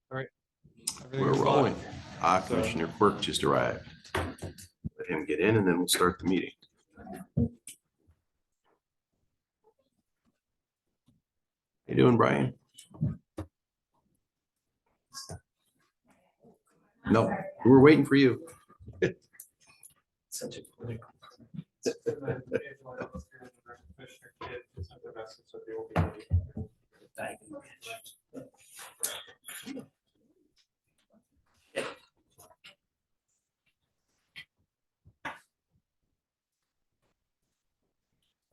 All right. We're rolling. Commissioner Quirk just arrived. Let him get in and then we'll start the meeting. How you doing, Brian? No, we were waiting for you. Such a political.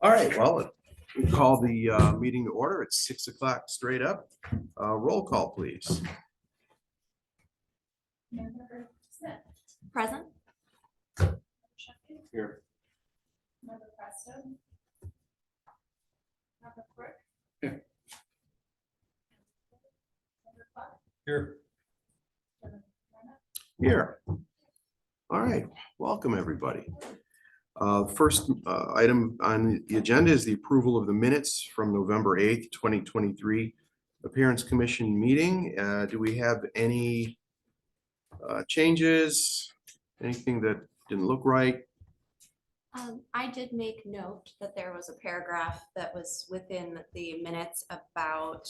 All right, well, we call the meeting to order. It's 6 o'clock straight up. Roll call, please. Present. Here. Member Preston. Member Quirk. Here. Member Clark. Here. Here. All right, welcome, everybody. First item on the agenda is the approval of the minutes from November 8th, 2023 Appearance Commission meeting. Do we have any changes? Anything that didn't look right? I did make note that there was a paragraph that was within the minutes about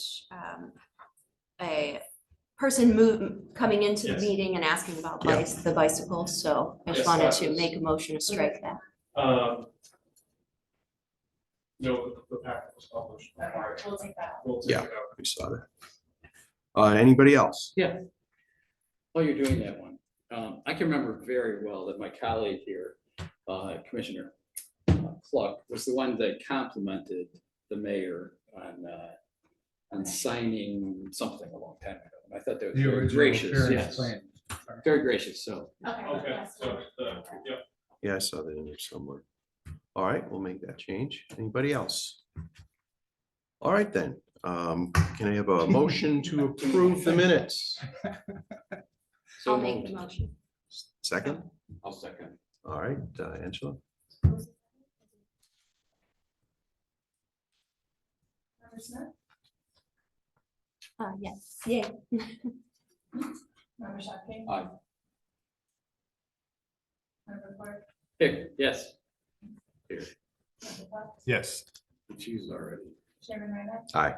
a person coming into the Yes. meeting and asking about Yeah. the bicycle. So I just Yes, wanted that to was- make a motion to strike that. No, the packet was published. We'll take that. We'll take Yeah. it out. We saw that. Anybody else? Yeah. While you're doing that one, I can remember very well that my colleague here, Commissioner Cluck, was the one that complimented the mayor on signing something a long time ago. And I thought that was The very original gracious. appearance Yes, plan. very gracious. So Okay, so, yeah. Yeah, I saw that in there somewhere. All right, we'll make that change. Anybody else? All right, then. Can I have a motion to approve the minutes? so I'll make the moved. motion. Second? I'll second. All right, Angela? Member Smith? Yes, yeah. Member Shocking? Aye. Member Clark? Here, yes. Member Clark? Yes. Choose already. Chairman Ryan? Aye.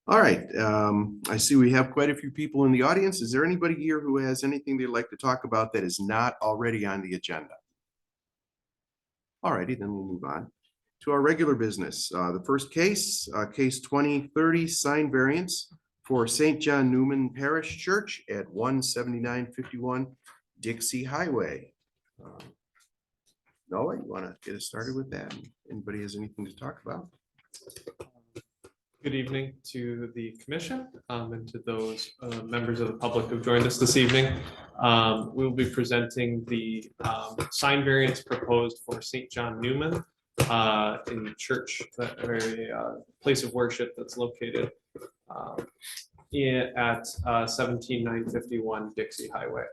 All right, I see we have quite a few people in the audience. Is there anybody here who has anything they'd like to talk about that is not already on the agenda? All righty, then we'll move on to our regular business. The first case, case 2030 sign variance for St. John Newman Parish Church at 17951 Dixie Highway. Noah, you want to get us started with that? Anybody has anything to talk about? Good evening to the commission and to those members of the public who've joined us this evening. We will be presenting the sign variance proposed for St. John Newman in the church, that very place of worship that's located at 17951 Dixie Highway.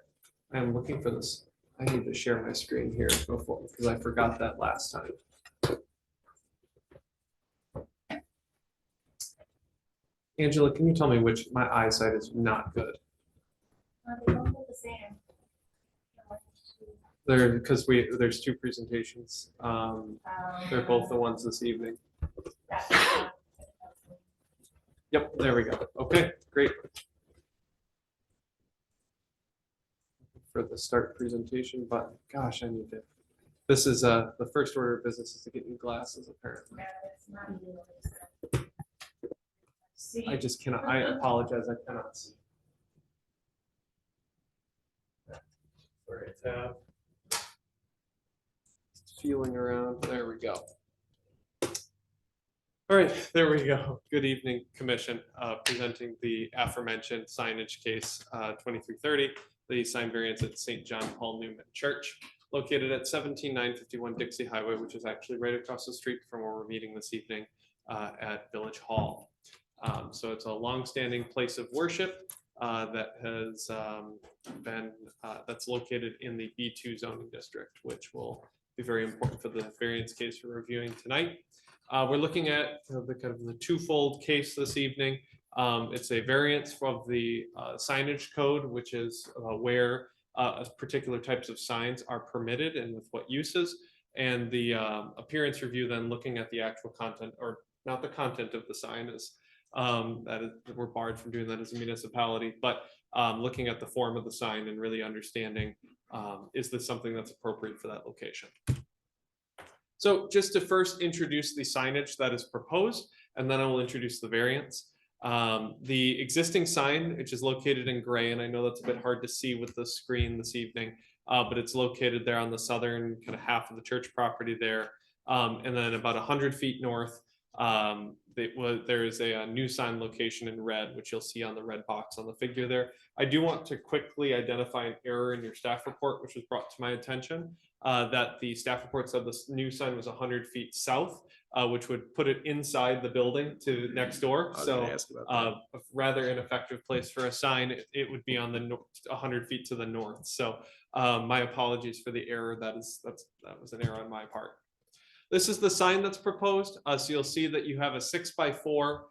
I'm looking for this. I need to share my screen here before, because I forgot that last time. Angela, can you tell me which, my eyesight is not good. They both look the same. There, because there's two presentations. They're both the ones this evening. Yep, there we go. Okay, great. For the start presentation button. Gosh, I need to. This is the first order of business is to get new glasses, apparently. I just cannot, I apologize, I cannot see. Sorry, tab. Feeling around, there we go. All right, there we go. Good evening, Commission. Presenting the aforementioned signage case 2330, the sign variance at St. John Paul Newman Church, located at 17951 Dixie Highway, which is actually right across the street from where we're meeting this evening at Village Hall. So it's a longstanding place of worship that has been, that's located in the B2 zoning district, which will be very important for the variance case we're reviewing tonight. We're looking at the kind of the twofold case this evening. It's a variance of the signage code, which is where particular types of signs are permitted and with what uses. And the appearance review then looking at the actual content, or not the content of the sign, is we're barred from doing that as a municipality, but looking at the form of the sign and really understanding, is this something that's appropriate for that location? So just to first introduce the signage that is proposed, and then I will introduce the variance. The existing sign, which is located in gray, and I know that's a bit hard to see with the screen this evening, but it's located there on the southern kind of half of the church property there. And then about 100 feet north, there is a new sign location in red, which you'll see on the red box on the figure there. I do want to quickly identify an error in your staff report, which was brought to my attention, that the staff report said this new sign was 100 feet south, which would put it inside the building to next door. I was So gonna ask about a rather ineffective place for a sign. It would be on the 100 feet to the north. So my apologies for the error. That was an error on my part. This is the sign that's proposed. So you'll see that you have a 6x4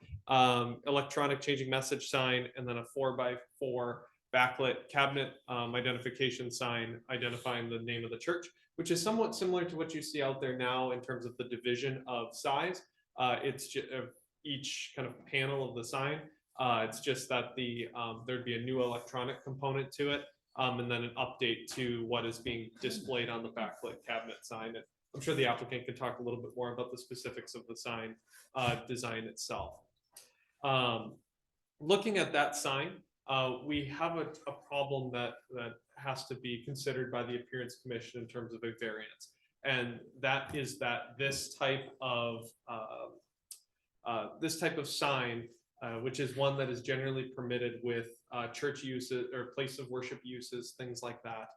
electronic changing message sign, and then a 4x4 backlit cabinet identification sign identifying the name of the church, which is somewhat similar to what you see out there now in terms of the division of size. It's just each kind of panel of the sign. It's just that there'd be a new electronic component to it, and then an update to what is being displayed on the backlit cabinet sign. And I'm sure the applicant could talk a little bit more about the specifics of the sign design itself. Looking at that sign, we have a problem that has to be considered by the Appearance Commission in terms of a variance. And that is that this type of sign, which is one that is generally permitted with church uses or place of worship uses, things like that.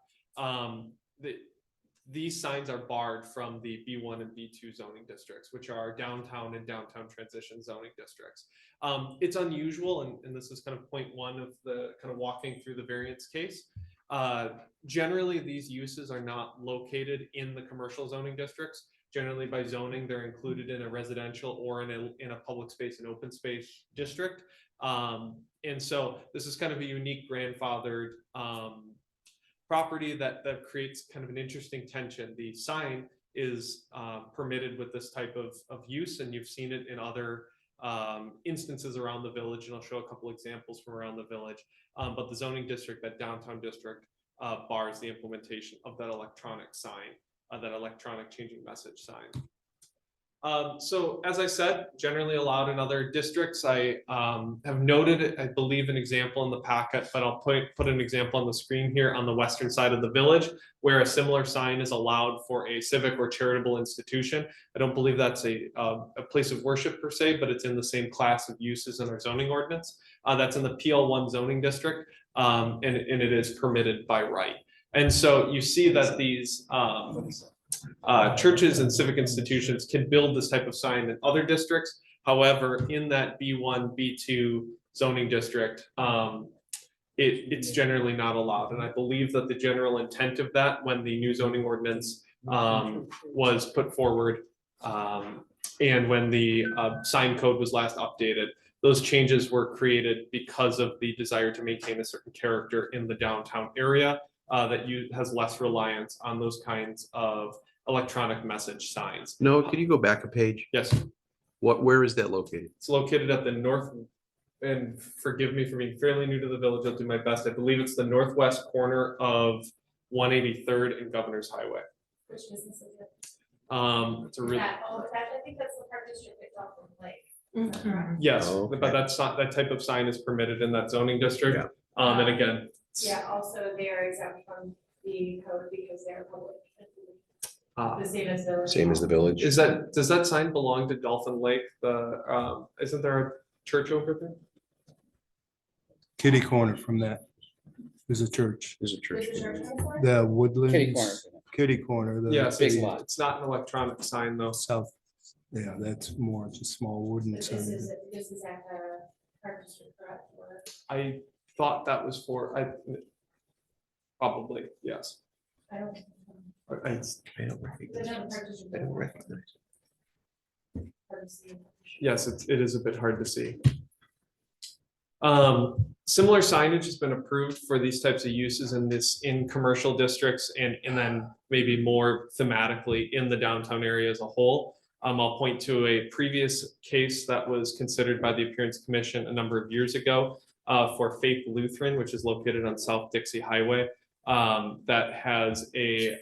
These signs are barred from the B1 and B2 zoning districts, which are downtown and downtown transition zoning districts. It's unusual, and this is kind of point one of the kind of walking through the variance case. Generally, these uses are not located in the commercial zoning districts. Generally, by zoning, they're included in a residential or in a public space and open space district. And so this is kind of a unique grandfathered property that creates kind of an interesting tension. The sign is permitted with this type of use, and you've seen it in other instances around the village, and I'll show a couple examples from around the village. But the zoning district, that downtown district, bars the implementation of that electronic sign, that electronic changing message sign. So as I said, generally allowed in other districts. I have noted, I believe, an example in the packet, but I'll put an example on the screen here on the western side of the village, where a similar sign is allowed for a civic or charitable institution. I don't believe that's a place of worship per se, but it's in the same class of uses in our zoning ordinance. That's in the PL1 zoning district, and it is permitted by right. And so you see that these churches and civic institutions can build this type of sign in other districts. However, in that B1, B2 zoning district, it's generally not allowed. And I believe that the general intent of that, when the new zoning ordinance was put forward, and when the sign code was last updated, those changes were created because of the desire to maintain a certain character in the downtown area that has less reliance on those kinds of electronic message signs. No, can you go back a page? Yes, Where is that located? it's located at the north, and forgive me for being fairly new to the village, I'll do my best. I believe it's the northwest corner of 183rd and Governor's Highway. Which business is it? It's a really, I think that's the park district at Dolphin Lake. yes, Oh, but okay. that's not, that type of sign is permitted in that zoning district. Yeah. And again, Yeah, also they are exempt from the code because they're public. The same as the. Same as the village. does that sign belong to Dolphin Lake? Isn't there a church over there? Kitty corner from that. There's a church, There's a church. Is the church on board? the Woodlands. Kitty corner. Kitty corner. the- Yes, Big it's, lot. it's not an electronic sign though. South, yeah, that's more just small wooden But sign. this is at the park district, correct? Or- I thought that was probably, yes. I don't. I- I don't The recognize other it. park district. I don't recognize it. Hard to see. Yes, it is a bit hard to see. Similar signage has been approved for these types of uses in commercial districts and then maybe more thematically in the downtown area as a whole. I'll point to a previous case that was considered by the Appearance Commission a number of years ago for Faith Lutheran, which is located on South Dixie Highway. That has an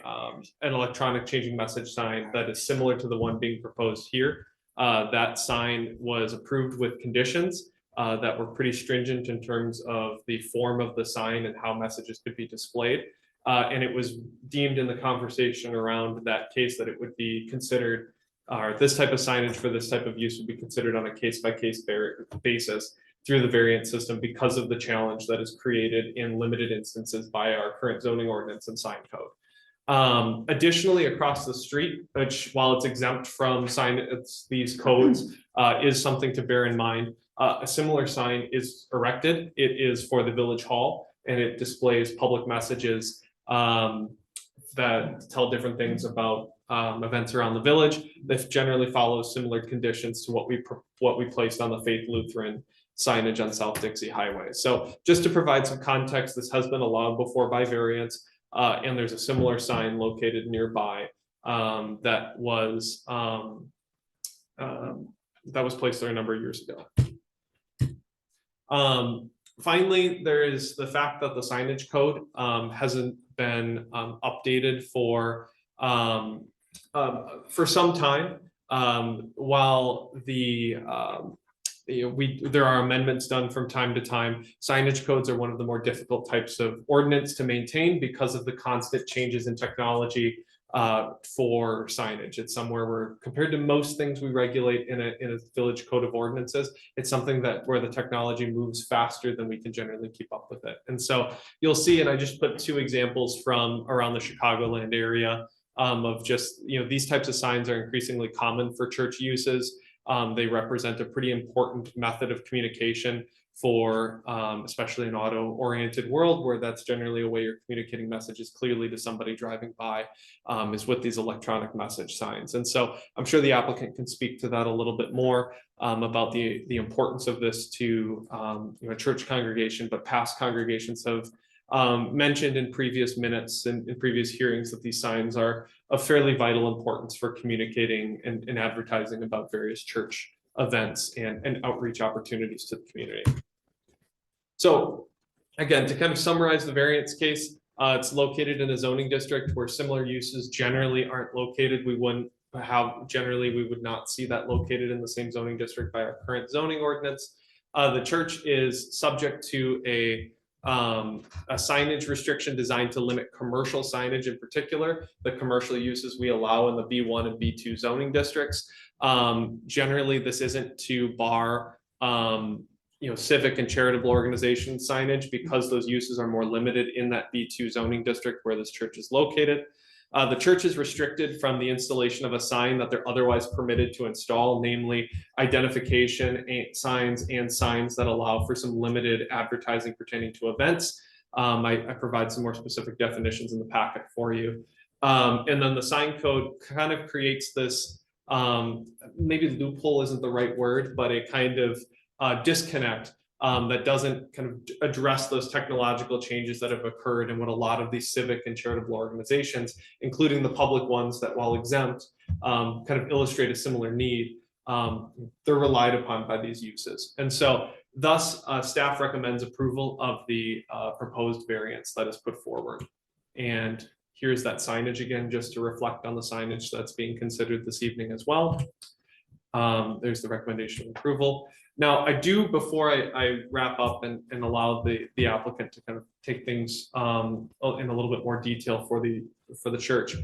electronic changing message sign that is similar to the one being proposed here. That sign was approved with conditions that were pretty stringent in terms of the form of the sign and how messages could be displayed. And it was deemed in the conversation around that case that it would be considered, or this type of signage for this type of use would be considered on a case-by-case basis through the variance system because of the challenge that is created in limited instances by our current zoning ordinance and sign code. Additionally, across the street, which while it's exempt from these codes, is something to bear in mind. A similar sign is erected. It is for the village hall, and it displays public messages that tell different things about events around the village. This generally follows similar conditions to what we placed on the Faith Lutheran signage on South Dixie Highway. So just to provide some context, this has been allowed before by variance, and there's a similar sign located nearby that was placed there a number of years ago. Finally, there is the fact that the signage code hasn't been updated for some time. While there are amendments done from time to time, signage codes are one of the more difficult types of ordinance to maintain because of the constant changes in technology for signage. It's somewhere where, compared to most things we regulate in a village code of ordinances, it's something where the technology moves faster than we can generally keep up with it. And so you'll see, and I just put two examples from around the Chicagoland area of just, these types of signs are increasingly common for church uses. They represent a pretty important method of communication for especially an auto-oriented world where that's generally a way you're communicating messages clearly to somebody driving by, is with these electronic message signs. And so I'm sure the applicant can speak to that a little bit more about the importance of this to a church congregation, but past congregations have mentioned in previous minutes and in previous hearings that these signs are of fairly vital importance for communicating and advertising about various church events and outreach opportunities to the community. So again, to kind of summarize the variance case, it's located in a zoning district where similar uses generally aren't located. We would not see that located in the same zoning district by our current zoning ordinance. The church is subject to a signage restriction designed to limit commercial signage, in particular the commercial uses we allow in the B1 and B2 zoning districts. Generally, this isn't to bar civic and charitable organization signage because those uses are more limited in that B2 zoning district where this church is located. The church is restricted from the installation of a sign that they're otherwise permitted to install, namely identification signs and signs that allow for some limited advertising pertaining to events. I provide some more specific definitions in the packet for you. And then the sign code kind of creates this, maybe loophole isn't the right word, but a kind of disconnect that doesn't kind of address those technological changes that have occurred in what a lot of these civic and charitable organizations, including the public ones that, while exempt, kind of illustrate a similar need. They're relied upon by these uses. And so thus staff recommends approval of the proposed variance that is put forward. And here's that signage again, just to reflect on the signage that's being considered this evening as well. There's the recommendation of approval. Now, I do, before I wrap up and allow the applicant to kind of take things in a little bit more detail for the church.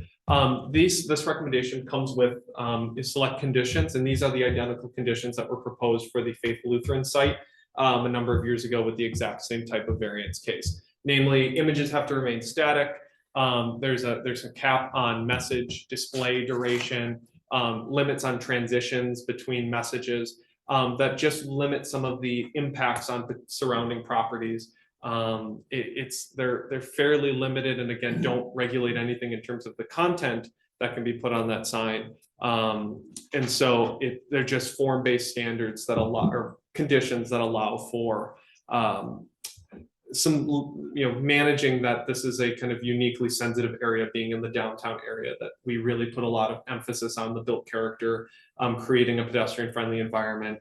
This recommendation comes with select conditions, and these are the identical conditions that were proposed for the Faith Lutheran site a number of years ago with the exact same type of variance case. Namely, images have to remain static. There's a cap on message display duration, limits on transitions between messages. That just limit some of the impacts on the surrounding properties. They're fairly limited, and again, don't regulate anything in terms of the content that can be put on that sign. And so they're just form-based standards that allow, or conditions that allow for some, managing that this is a kind of uniquely sensitive area, being in the downtown area, that we really put a lot of emphasis on the built character, creating a pedestrian friendly environment,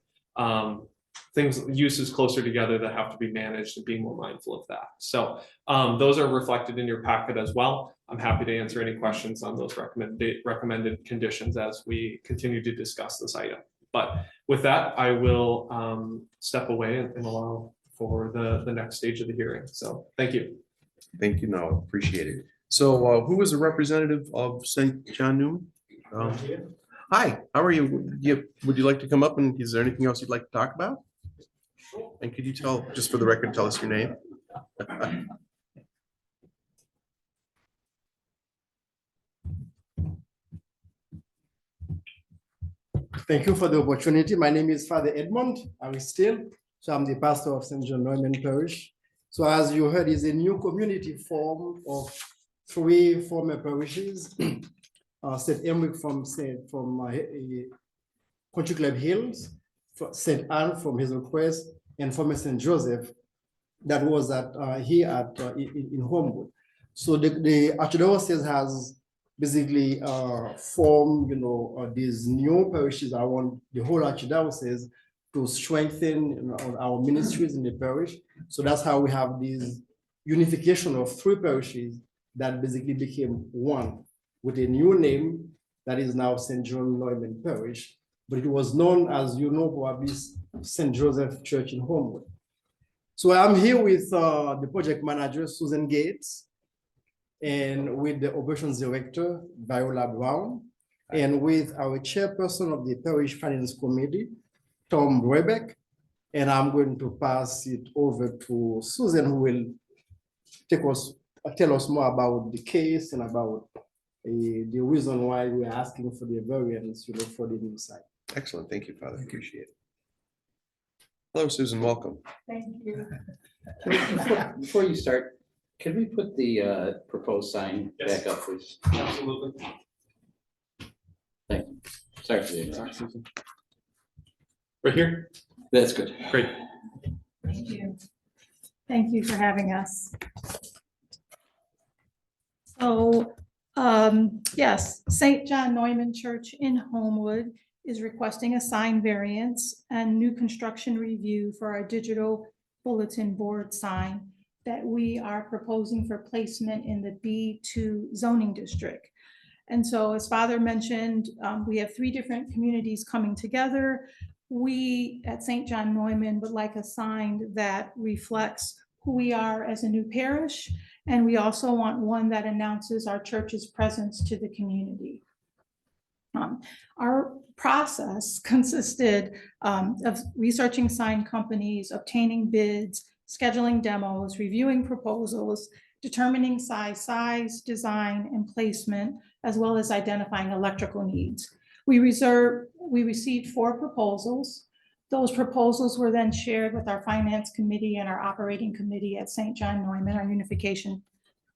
uses closer together that have to be managed, and being more mindful of that. So those are reflected in your packet as well. I'm happy to answer any questions on those recommended conditions as we continue to discuss this item. But with that, I will step away and allow for the next stage of the hearing. So thank you. Thank you, no, appreciate it. So who is a representative of St. John Newman? Hi, how are you? Would you like to come up, and is there anything else you'd like to talk about? And could you tell, just for the record, tell us your name? Thank you for the opportunity. My name is Father Edmond Aristide. So I'm the pastor of St. John Neumann Parish. So as you heard, is a new community formed of 3 former parishes. St. Emerick from Country Club Hills, St. Anne from Hazel Crest, and former St. Joseph that was in Homewood. So the Archdiocese has basically formed, these new parishes around the whole Archdiocese to strengthen our ministries in the parish. So that's how we have this unification of 3 parishes that basically became one with a new name that is now St. John Neumann Parish, but it was known as, probably St. Joseph Church in Homewood. So I'm here with the project manager, Susan Gates, and with the operations director, Viola Brown, and with our chairperson of the Parish Finance Committee, Tom Brebeck. And I'm going to pass it over to Susan, who will tell us more about the case and about the reason why we're asking for the variance, for the new site. Excellent, thank you, Father, appreciate it. Hello, Susan, welcome. Thank you. Before you start, can we put the proposed sign Yes. back up, please? Absolutely. Thank you. Sorry for the interruption. Right here. That's good. Great. Thank you. Thank you for having us. So, yes, St. John Neumann Church in Homewood is requesting a sign variance and new construction review for our digital bulletin board sign that we are proposing for placement in the B2 zoning district. And so, as Father mentioned, we have 3 different communities coming together. We at St. John Neumann would like a sign that reflects who we are as a new parish, and we also want one that announces our church's presence to the community. Our process consisted of researching sign companies, obtaining bids, scheduling demos, reviewing proposals, determining size, design, and placement, as well as identifying electrical needs. We received 4 proposals. Those proposals were then shared with our finance committee and our operating committee at St. John Neumann, our unification.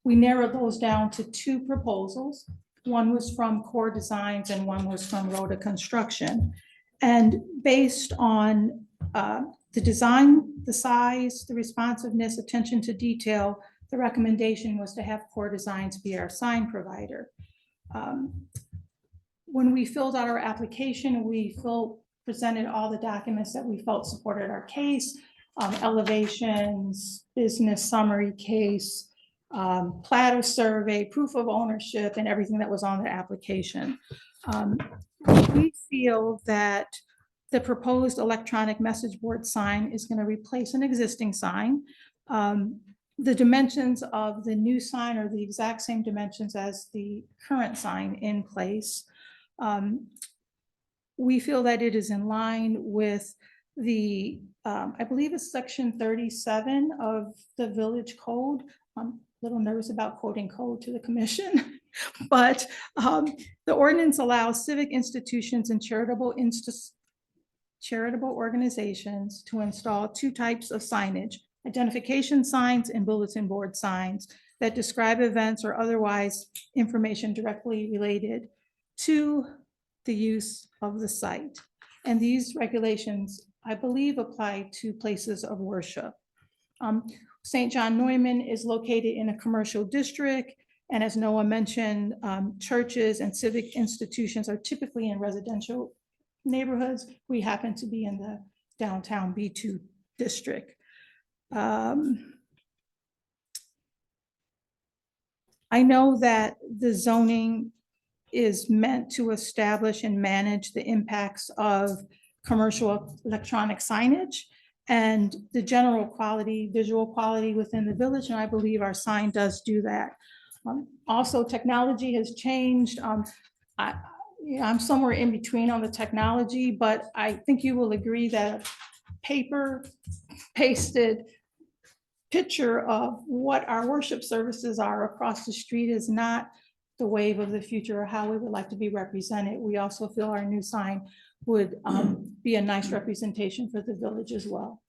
We narrowed those down to 2 proposals. One was from Core Designs and one was from Rhoda Construction. And based on the design, the size, the responsiveness, attention to detail, the recommendation was to have Core Designs be our sign provider. When we filled out our application, we presented all the documents that we felt supported our case, elevations, business summary case, plat of survey, proof of ownership, and everything that was on the application. We feel that the proposed electronic message board sign is going to replace an existing sign. The dimensions of the new sign are the exact same dimensions as the current sign in place. We feel that it is in line with the, I believe it's section 37 of the village code. I'm a little nervous about quoting code to the commission, but the ordinance allows civic institutions and charitable organizations to install 2 types of signage: identification signs and bulletin board signs that describe events or otherwise information directly related to the use of the site. And these regulations, I believe, apply to places of worship. St. John Neumann is located in a commercial district. And as Noah mentioned, churches and civic institutions are typically in residential neighborhoods. We happen to be in the downtown B2 district. I know that the zoning is meant to establish and manage the impacts of commercial electronic signage and the general quality, visual quality within the village, and I believe our sign does do that. Also, technology has changed. I'm somewhere in between on the technology, but I think you will agree that paper pasted picture of what our worship services are across the street is not the wave of the future or how we would like to be represented. We also feel our new sign would be a nice representation for the village as well.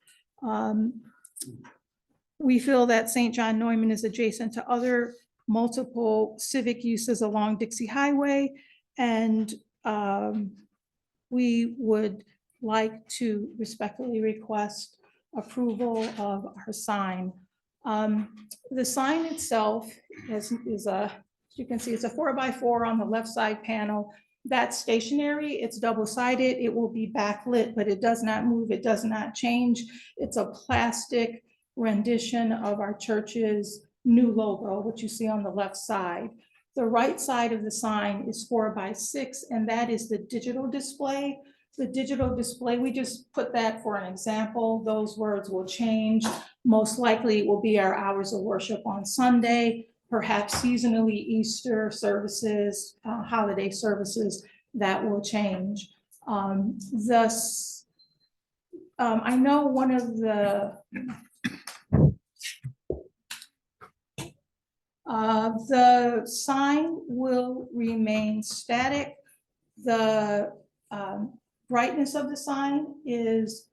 We feel that St. John Neumann is adjacent to other multiple civic uses along Dixie Highway, and we would like to respectfully request approval of our sign. The sign itself is a, as you can see, it's a 4x4 on the left side panel. That's stationary, it's double-sided, it will be backlit, but it does not move, it does not change. It's a plastic rendition of our church's new logo, which you see on the left side. The right side of the sign is 4x6, and that is the digital display. The digital display, we just put that for an example. Those words will change. Most likely it will be our hours of worship on Sunday, perhaps seasonally Easter services, holiday services, that will change. Thus, I know one of the sign will remain static. The brightness of the sign is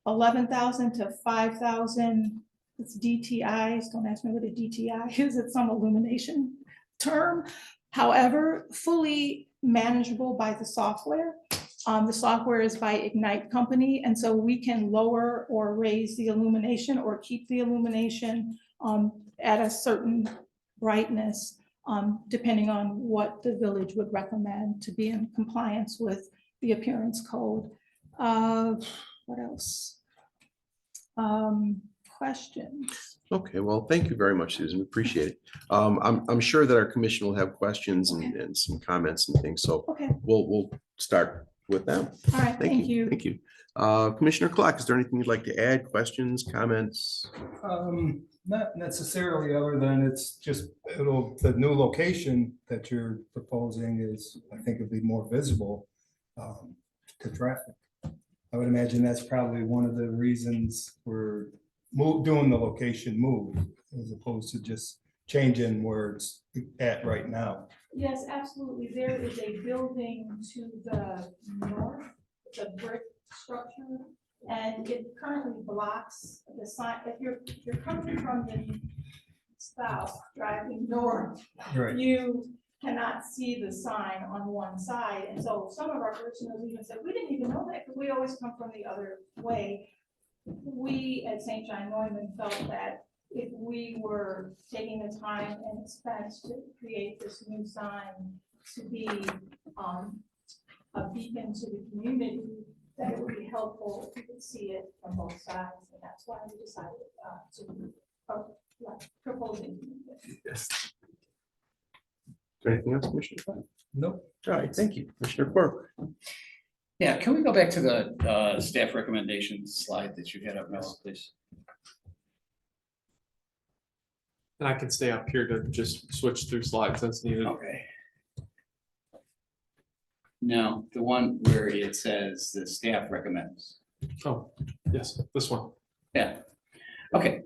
11,000 to 5,000. It's DTIs. Don't ask me what a DTI is. It's some illumination term. However, fully manageable by the software. The software is by Ignite Company, and so we can lower or raise the illumination or keep the illumination at a certain brightness, depending on what the village would recommend to be in compliance with the appearance code. What else? Questions? Okay, well, thank you very much, Susan. Appreciate it. I'm sure that our commission will have questions and some comments and things, so Okay, we'll start with them. all right, thank you. Thank you. Commissioner Clark, is there anything you'd like to add? Questions, comments? Not necessarily, other than it's just, the new location that you're proposing is, I think it'd be more visible to traffic. I would imagine that's probably one of the reasons we're doing the location move, as opposed to just changing where it's at right now. Yes, absolutely. There is a building to the north, the brick structure, and it currently blocks the sign. If you're coming from the south, driving north, Right. you cannot see the sign on one side. And so some of our listeners even said, we didn't even know that because we always come from the other way. We at St. John Neumann felt that if we were taking the time and expense to create this new sign to be a beacon to the community, that it would be helpful if you could see it from both sides. And that's why we decided to proposing. Yes. Is there anything else, Commissioner Clark? Nope. All right, thank you. Commissioner Quirk. Yeah, can we go back to the staff recommendations slide that you had up, Noah, please? And I can stay up here to just switch through slides as needed. Okay. No, the one where it says the staff recommends. Oh, yes, this one. Yeah. Okay,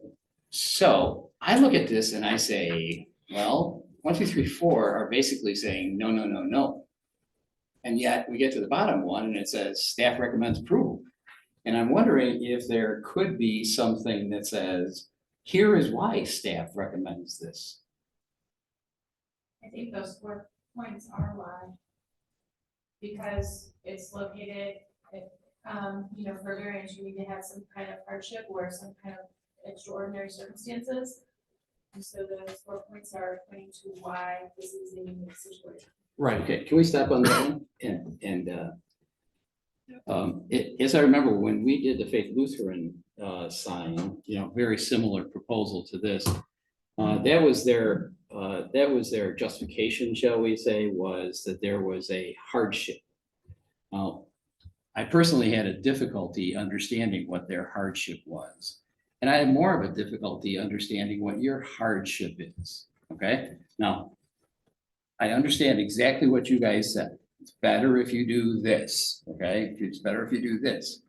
so I look at this and I say, well, 1, 2, 3, 4 are basically saying no, no, no, no. And yet we get to the bottom one and it says staff recommends approval. And I'm wondering if there could be something that says, here is why staff recommends this. I think those 4 points are why. Because it's located, further into, we could have some kind of hardship or some kind of extraordinary circumstances. And so those 4 points are pointing to why this is a unique situation. Right. Okay, can we stop on that one? As I remember, when we did the Faith Lutheran sign, very similar proposal to this. That was their justification, shall we say, was that there was a hardship. Now, I personally had a difficulty understanding what their hardship was. And I had more of a difficulty understanding what your hardship is, okay? Now, I understand exactly what you guys said. It's better if you do this, okay? It's better if you do this.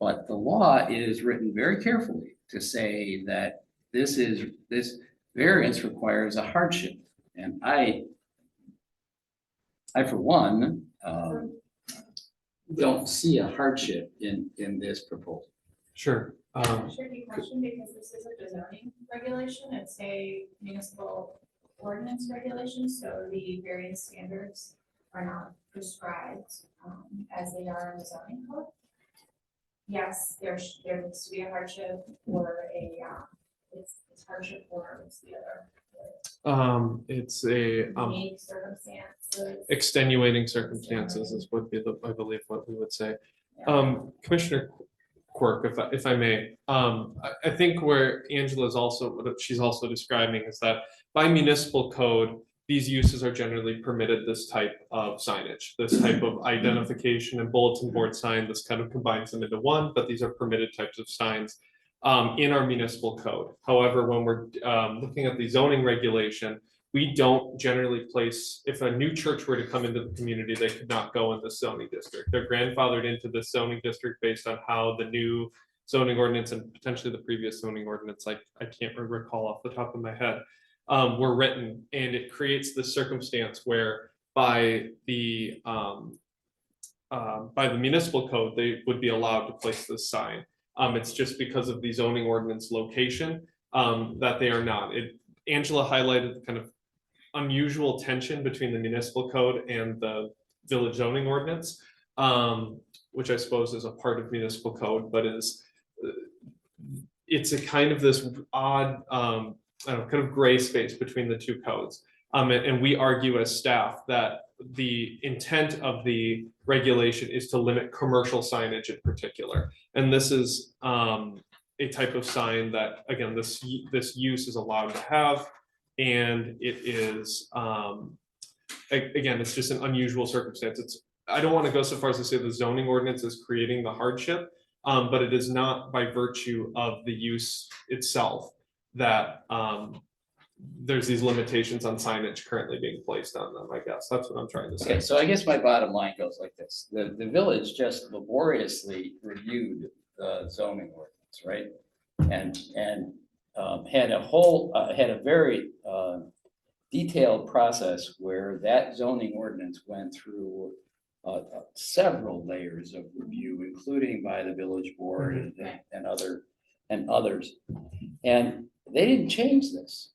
But the law is written very carefully to say that this variance requires a hardship. And I for one, don't see a hardship in this proposal. Sure. Tricky question, because this isn't a zoning regulation, it's a municipal ordinance regulation, so the various standards are not prescribed as they are in the zoning code. Yes, there needs to be a hardship or it's hardship or it's the other. It's a Unique circumstances. extenuating circumstances would be I believe what we would say. Yeah. Commissioner Quirk, if I may, I think where Angela is also, what she's also describing is that by municipal code, these uses are generally permitted this type of signage, this type of identification and bulletin board sign. This kind of combines them into one, but these are permitted types of signs in our municipal code. However, when we're looking at the zoning regulation, we don't generally place, if a new church were to come into the community, they could not go in the zoning district. They're grandfathered into the zoning district based on how the new zoning ordinance and potentially the previous zoning ordinance, I can't recall off the top of my head, were written. And it creates the circumstance where by the municipal code, they would be allowed to place this sign. It's just because of the zoning ordinance location that they are not. Angela highlighted the kind of unusual tension between the municipal code and the village zoning ordinance, which I suppose is a part of municipal code, but it's a kind of this odd, kind of gray space between the two codes. And we argue as staff that the intent of the regulation is to limit commercial signage in particular. And this is a type of sign that, again, this use is allowed to have. And it is, again, it's just an unusual circumstance. I don't want to go so far as to say the zoning ordinance is creating the hardship, but it is not by virtue of the use itself that there's these limitations on signage currently being placed on them, I guess. That's what I'm trying to say. Okay, so I guess my bottom line goes like this. The village just laboriously reviewed the zoning ordinance, right? And had a very detailed process where that zoning ordinance went through several layers of review, including by the village board and others. And they didn't change this.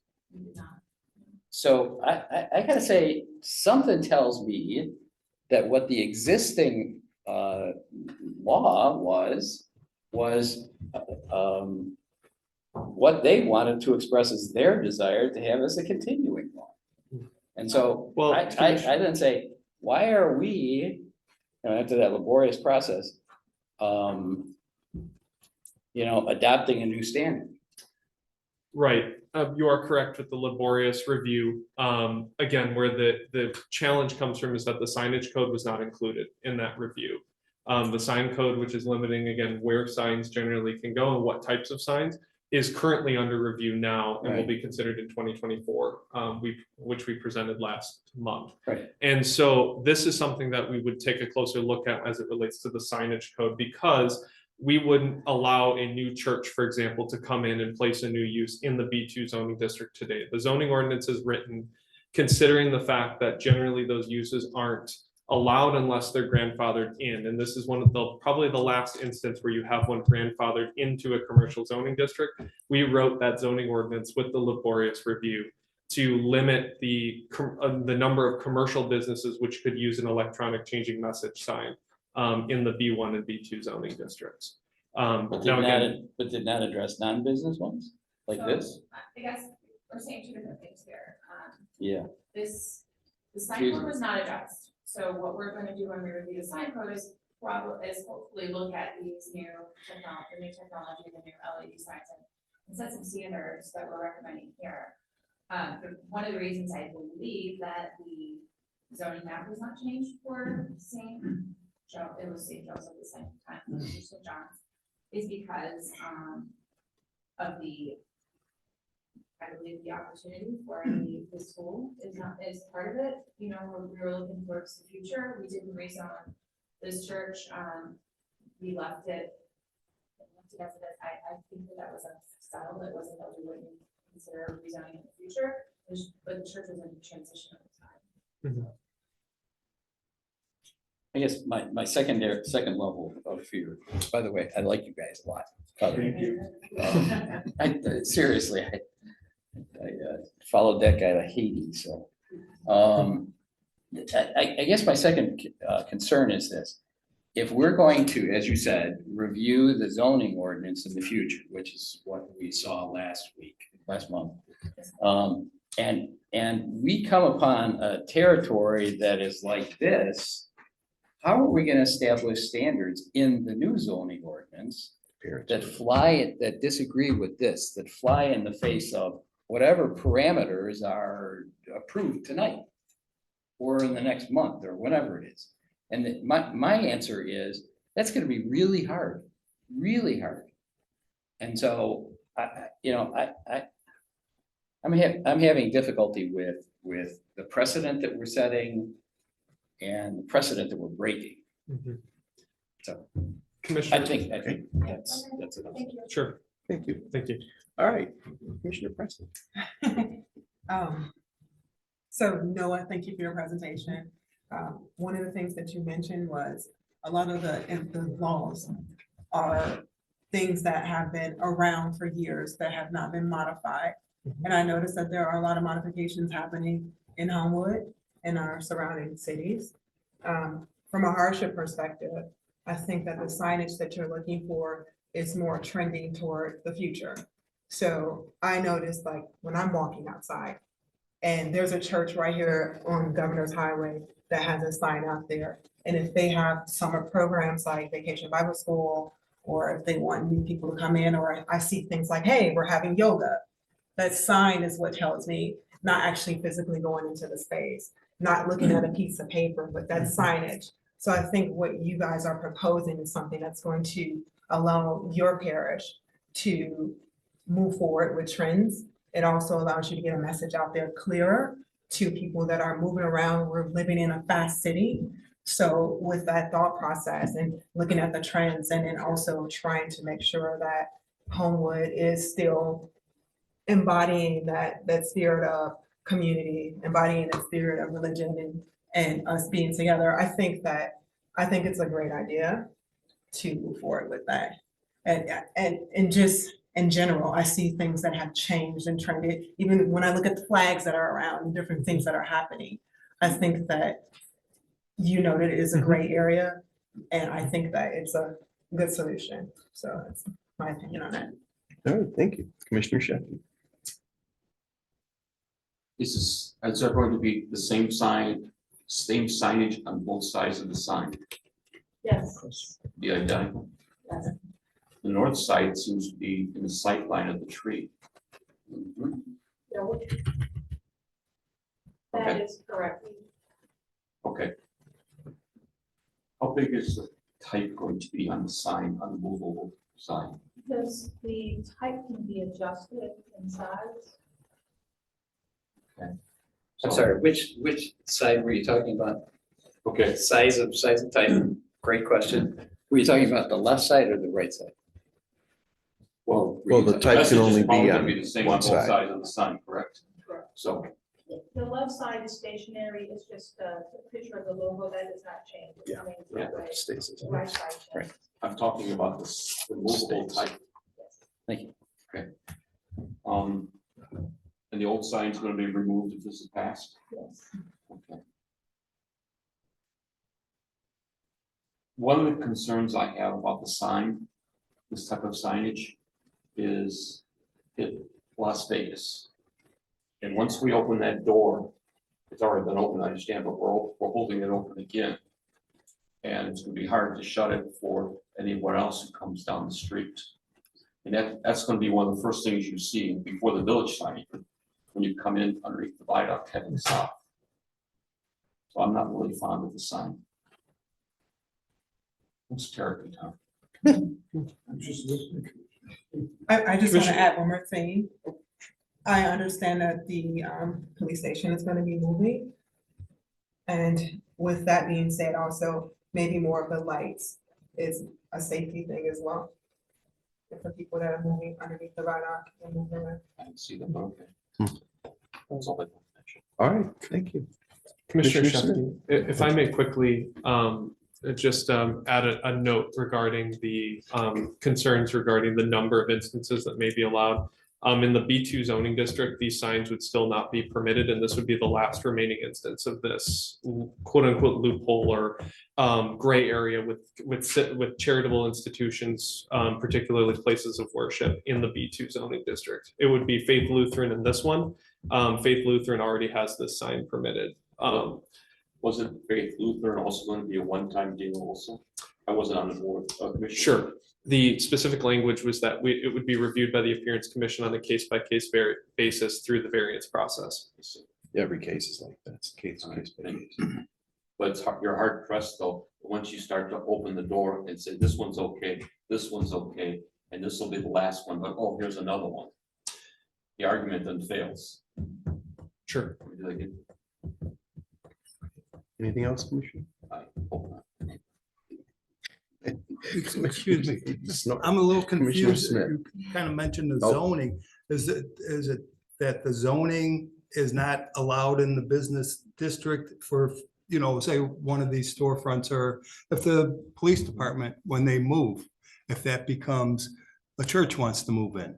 So I gotta say, something tells me that what the existing law was what they wanted to express as their desire to have as a continuing law. And so Well, I then say, why are we, after that laborious process, adopting a new standard? Right. You are correct with the laborious review. Again, where the challenge comes from is that the signage code was not included in that review. The sign code, which is limiting, again, where signs generally can go and what types of signs, is currently under review now and will be considered in 2024, which we presented last month. Right. And so this is something that we would take a closer look at as it relates to the signage code, because we wouldn't allow a new church, for example, to come in and place a new use in the B2 zoning district today. The zoning ordinance is written considering the fact that generally those uses aren't allowed unless they're grandfathered in. And this is one of probably the last instance where you have one grandfathered into a commercial zoning district. We wrote that zoning ordinance with the laborious review to limit the number of commercial businesses which could use an electronic changing message sign in the B1 and B2 zoning districts. But Now did again, not, but did not address non-business ones like So, this? I guess we're saying two different things here. Yeah. The sign code was not addressed. So what we're gonna do when we review the sign code is hopefully look at these new technology, the new LED signs and set some standards that we're recommending here. But one of the reasons I believe that the zoning map was not changed for St. Joe, it was St. Joseph at the same time, it was St. John's, is because, of the, I believe the opportunity for the school is part of it. You know, we were looking towards the future. We didn't rezone this church. We left it. As it is. I think that was settled. It wasn't that we wouldn't consider rezoning in the future, but the church was in transition at the time. I guess my second level of fear, by the way, I like you guys a lot. Thank you. Seriously, I followed that guy to Hades, so. I guess my second concern is this. If we're going to, as you said, review the zoning ordinance in the future, which is what we saw last month. And we come upon a territory that is like this, how are we gonna establish standards in the new zoning ordinance that disagree with this, that fly in the face of whatever parameters are approved tonight or in the next month or whatever it is? And my answer is, that's gonna be really hard, really hard. And so, I'm having difficulty with the precedent that we're setting and the precedent that we're breaking. So Commissioner. I think that's enough. Thank you. Sure, Thank you. thank you. All right, Commissioner Preston. So Noah, thank you for your presentation. One of the things that you mentioned was a lot of the laws are things that have been around for years that have not been modified. And I noticed that there are a lot of modifications happening in Homewood and our surrounding cities. From a hardship perspective, I think that the signage that you're looking for is more trending toward the future. So I noticed, like, when I'm walking outside and there's a church right here on Governor's Highway that has a sign out there. And if they have summer programs like Vacation Bible School, or if they want new people to come in, or I see things like, hey, we're having yoga. That sign is what tells me, not actually physically going into the space, not looking at a piece of paper, but that signage. So I think what you guys are proposing is something that's going to allow your parish to move forward with trends. It also allows you to get a message out there clearer to people that are moving around. We're living in a fast city. So with that thought process and looking at the trends, and then also trying to make sure that Homewood is still embodying that spirit of community, embodying the spirit of religion and us being together. I think it's a great idea to move forward with that. And just in general, I see things that have changed and trended. Even when I look at the flags that are around and different things that are happening, I think that you know that it is a gray area, and I think that it's a good solution. So that's my opinion on that. All right, thank you. Commissioner Sheffield. Is there going to be the same signage on both sides of the sign? Yes. Be identical? Yes. The north side seems to be in the sight line of the tree. No. That Okay. is correct. Okay. How big is the type going to be on the sign, on the movable sign? Because the type can be adjusted in size. I'm So- sorry, which side were you talking about? Okay, Size of type, great question. Were you talking about the left side or the right side? well. The type message can is only probably be gonna on the same one both side. sides of the sign, correct? Correct. So, The left side is stationary, it's just the picture of the logo that does not change. It Yeah. remains Yeah, that way. Stays as The well. right side changes. I'm talking about the movable States. type. Yes. Thank you. And the old sign's gonna be removed if this is passed? Yes. Okay. One of the concerns I have about the sign this type of signage is Las Vegas. And once we open that door, it's already been open, I understand, but we're holding it open again. And it's gonna be hard to shut it for anyone else who comes down the street. And that's gonna be one of the first things you see before the village sign, when you come in underneath the viaduct heading south. So I'm not really fond of the sign. It's terribly tough. I'm just listening. I just want to Commissioner- add one more thing. I understand that the police station is gonna be moving. And with that being said, also, maybe more of the lights is a safety thing as well. For people that are moving underneath the radar and moving around. I didn't see them, okay. That's all I want to mention. All right, thank you. Commissioner Commissioner Shefky, if I may quickly just add a note regarding the concerns regarding the number of instances that may be allowed. In the B2 zoning district, these signs would still not be permitted, and this would be the last remaining instance of this quote unquote loophole or gray area with charitable institutions, particularly places of worship in the B2 zoning district. It would be Faith Lutheran in this one. Faith Lutheran already has this sign permitted. Wasn't Faith Lutheran also going to be a one-time deal also? I wasn't on the board. Commissioner. Sure. The specific language was that it would be reviewed by the Appearance Commission on a case-by-case basis through the variance process. Every case is like that. It's case by case. But it's hard, you're hard pressed though, once you start to open the door and say, this one's okay, and this will be the last one, but oh, here's another one. The argument then fails. Sure. Anything else, Commissioner? I hope not. Excuse me, Snort. I'm a little Commissioner confused. Smith. You kind of mentioned the Oh. zoning. Is it that the zoning is not allowed in the business district for, you know, say one of these storefronts, or if the police department, when they move, if that becomes a church wants to move in?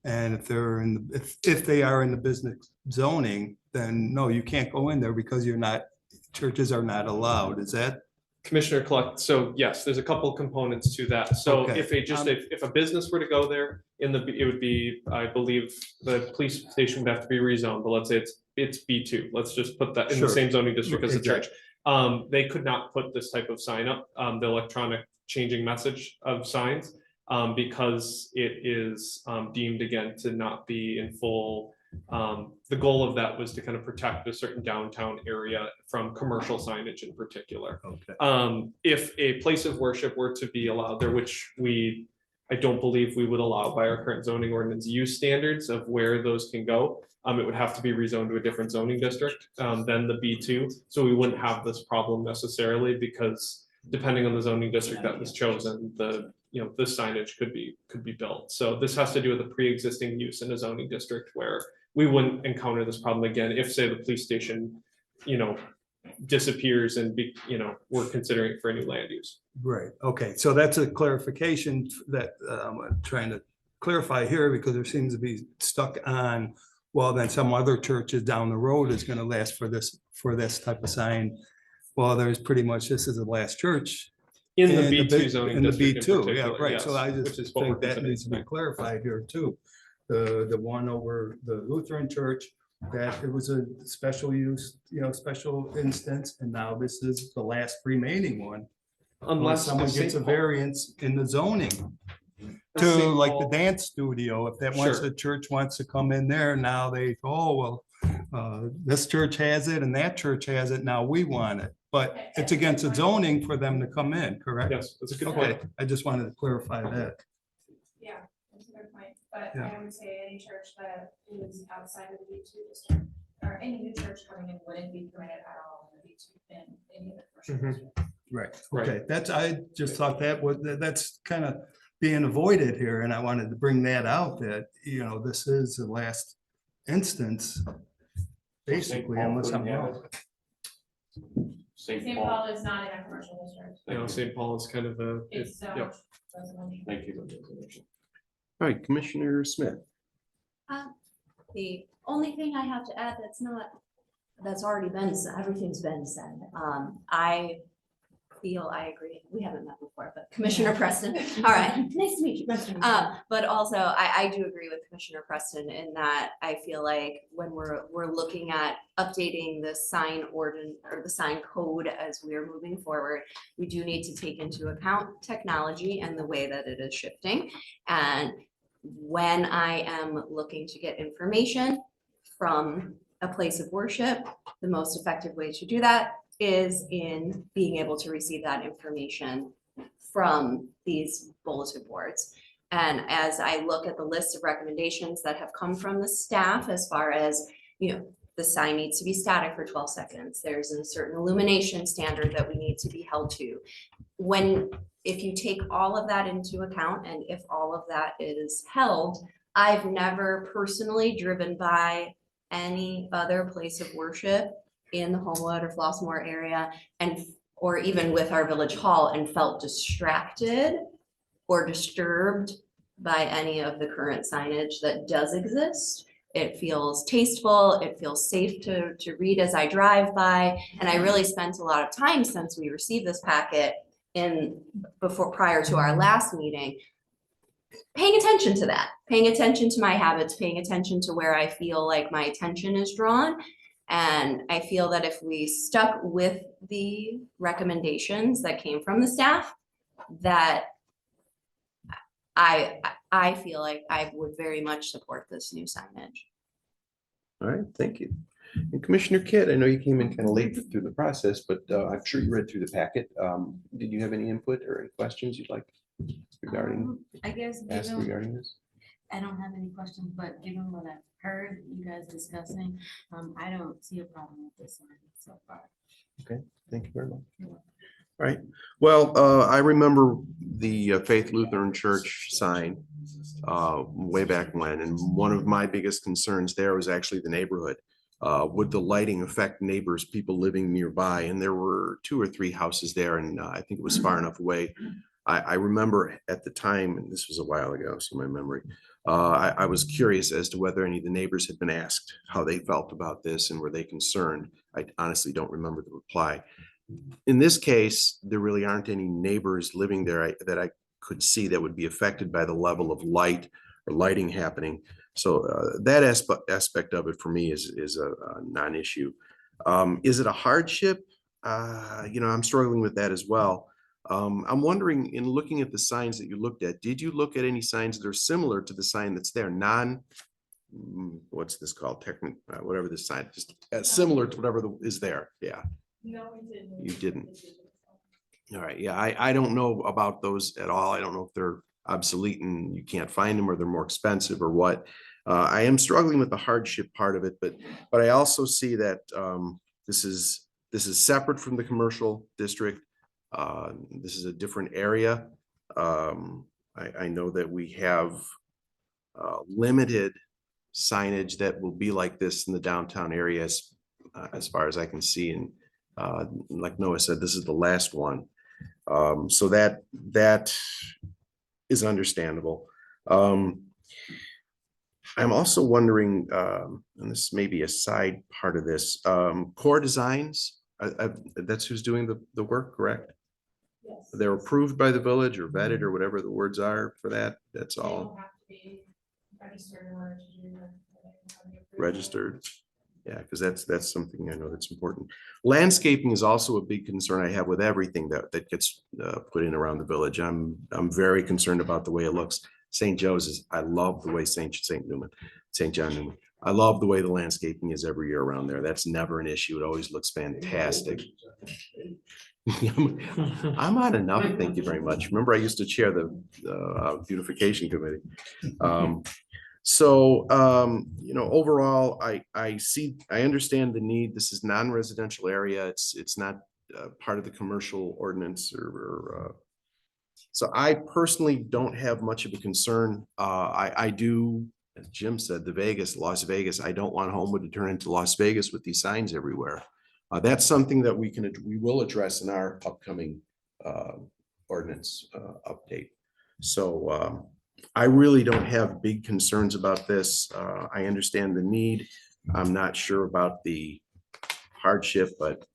And if they're in, if they are in the business zoning, then no, you can't go in there because you're not, churches are not allowed. Is that? Commissioner Cluck, so yes, there's a couple components to that. So Okay. if a business were to go there it would be, I believe, the police station would have to be rezoned, but let's say it's B2. Let's just put that in the Sure. same zoning district as the church. Exactly. They could not put this type of sign up, the electronic changing message of signs, because it is deemed again to not be in full. The goal of that was to kind of protect a certain downtown area from commercial signage in particular. Okay. If a place of worship were to be allowed there, which I don't believe we would allow by our current zoning ordinance use standards of where those can go. It would have to be rezoned to a different zoning district than the B2. So we wouldn't have this problem necessarily, because depending on the zoning district that was chosen, the signage could be built. So this has to do with the pre-existing use in a zoning district where we wouldn't encounter this problem again if, say, the police station, disappears and we're considering it for a new land use. Right, okay, so that's a clarification that I'm trying to clarify here, because there seems to be stuck on, well, then some other churches down the road is gonna last for this type of sign. Well, there's pretty much, this is the last church. In the And B2 zoning in the district in B2, yeah, particular, right, so I yes, just which is what we're think that considering needs to be tonight. clarified here too. The one over the Lutheran church, that it was a special use, special instance, and now this is the last remaining one. Unless Someone St. gets a Paul- variance in the zoning to St. like the Paul- dance studio, if that wants, Sure. the church wants to come in there, now they, oh, well, this church has it and that church has it, now we want it. But it's against the zoning for them to come in, correct? Yes, that's a good Okay, point. I just wanted to clarify that. Yeah, that's a good point, but Yeah. I would say any church that is outside of the B2 district, or any new church coming in wouldn't be permitted at all in the B2 in any of the commercial Mhm. districts. Right, Right. okay, I just thought that's kind of being avoided here, and I wanted to bring that out, that, this is the last instance. Basically, Paul unless I'm couldn't have wrong. St. St. Paul, Paul is not in a commercial district, St. Paul is kind of it's yep. residential. thank you. All right, Commissioner Smith. The only thing I have to add that's already been said, everything's been said. I feel, I agree, we haven't met before, but Commissioner Preston, all right, nice to meet you. But also, I do agree with Commissioner Preston in that I feel like when we're looking at updating the sign ordinance or the sign code as we are moving forward, we do need to take into account technology and the way that it is shifting. And when I am looking to get information from a place of worship, the most effective way to do that is in being able to receive that information from these bulletin boards. And as I look at the list of recommendations that have come from the staff, as far as, the sign needs to be static for 12 seconds. There's a certain illumination standard that we need to be held to. If you take all of that into account, and if all of that is held, I've never personally driven by any other place of worship in the Homewood or Flossmoor area or even with our village hall and felt distracted or disturbed by any of the current signage that does exist. It feels tasteful, it feels safe to read as I drive by. And I really spent a lot of time since we received this packet prior to our last meeting, paying attention to that, paying attention to my habits, paying attention to where I feel like my attention is drawn. And I feel that if we stuck with the recommendations that came from the staff, that I feel like I would very much support this new signage. All right, thank you. And Commissioner Kidd, I know you came in kind of late through the process, but I'm sure you read through the packet. Did you have any input or any questions you'd like regarding, I guess, ask given, regarding this? I don't have any questions, but given what I've heard you guys discussing, I don't see a problem with this one so far. Okay, thank you very much. You're welcome. All right, well, I remember the Faith Lutheran Church sign way back when, and one of my biggest concerns there was actually the neighborhood. Would the lighting affect neighbors, people living nearby? And there were 2 or 3 houses there, and I think it was far enough away. I remember at the time, and this was a while ago, so my memory, I was curious as to whether any of the neighbors had been asked how they felt about this and were they concerned. I honestly don't remember the reply. In this case, there really aren't any neighbors living there that I could see that would be affected by the level of light or lighting happening. So that aspect of it for me is a non-issue. Is it a hardship? I'm struggling with that as well. I'm wondering, in looking at the signs that you looked at, did you look at any signs that are similar to the sign that's there? What's this called? Whatever the sign, just similar to whatever is there. Yeah. No, we didn't. You didn't. All right. Yeah, I don't know about those at all. I don't know if they're obsolete and you can't find them or they're more expensive or what. I am struggling with the hardship part of it, but I also see that this is separate from the commercial district. This is a different area. I know that we have limited signage that will be like this in the downtown areas, as far as I can see. And like Noah said, this is the last one. So that is understandable. I'm also wondering, and this may be a side part of this, Core Designs, that's who's doing the work, correct? Yes. They're approved by the village or vetted or whatever the words are for that. That's They all don't have to be registered in order to do that. registered. Yeah, because that's something I know that's important. Landscaping is also a big concern I have with everything that gets put in around the village. I'm very concerned about the way it looks. St. Joe's I love the way St. John Newman. I love the way the landscaping is every year around there. That's never an issue. It always looks fantastic. I'm on enough, thank you very much. Remember, I used to chair the beautification committee. Overall, I understand the need. This is non-residential area. It's not part of the commercial ordinance so I personally don't have much of a concern. I do, as Jim said, Las Vegas. I don't want Homewood to turn into Las Vegas with these signs everywhere. That's something that we will address in our upcoming ordinance update. So I really don't have big concerns about this. I understand the need. I'm not sure about the hardship, but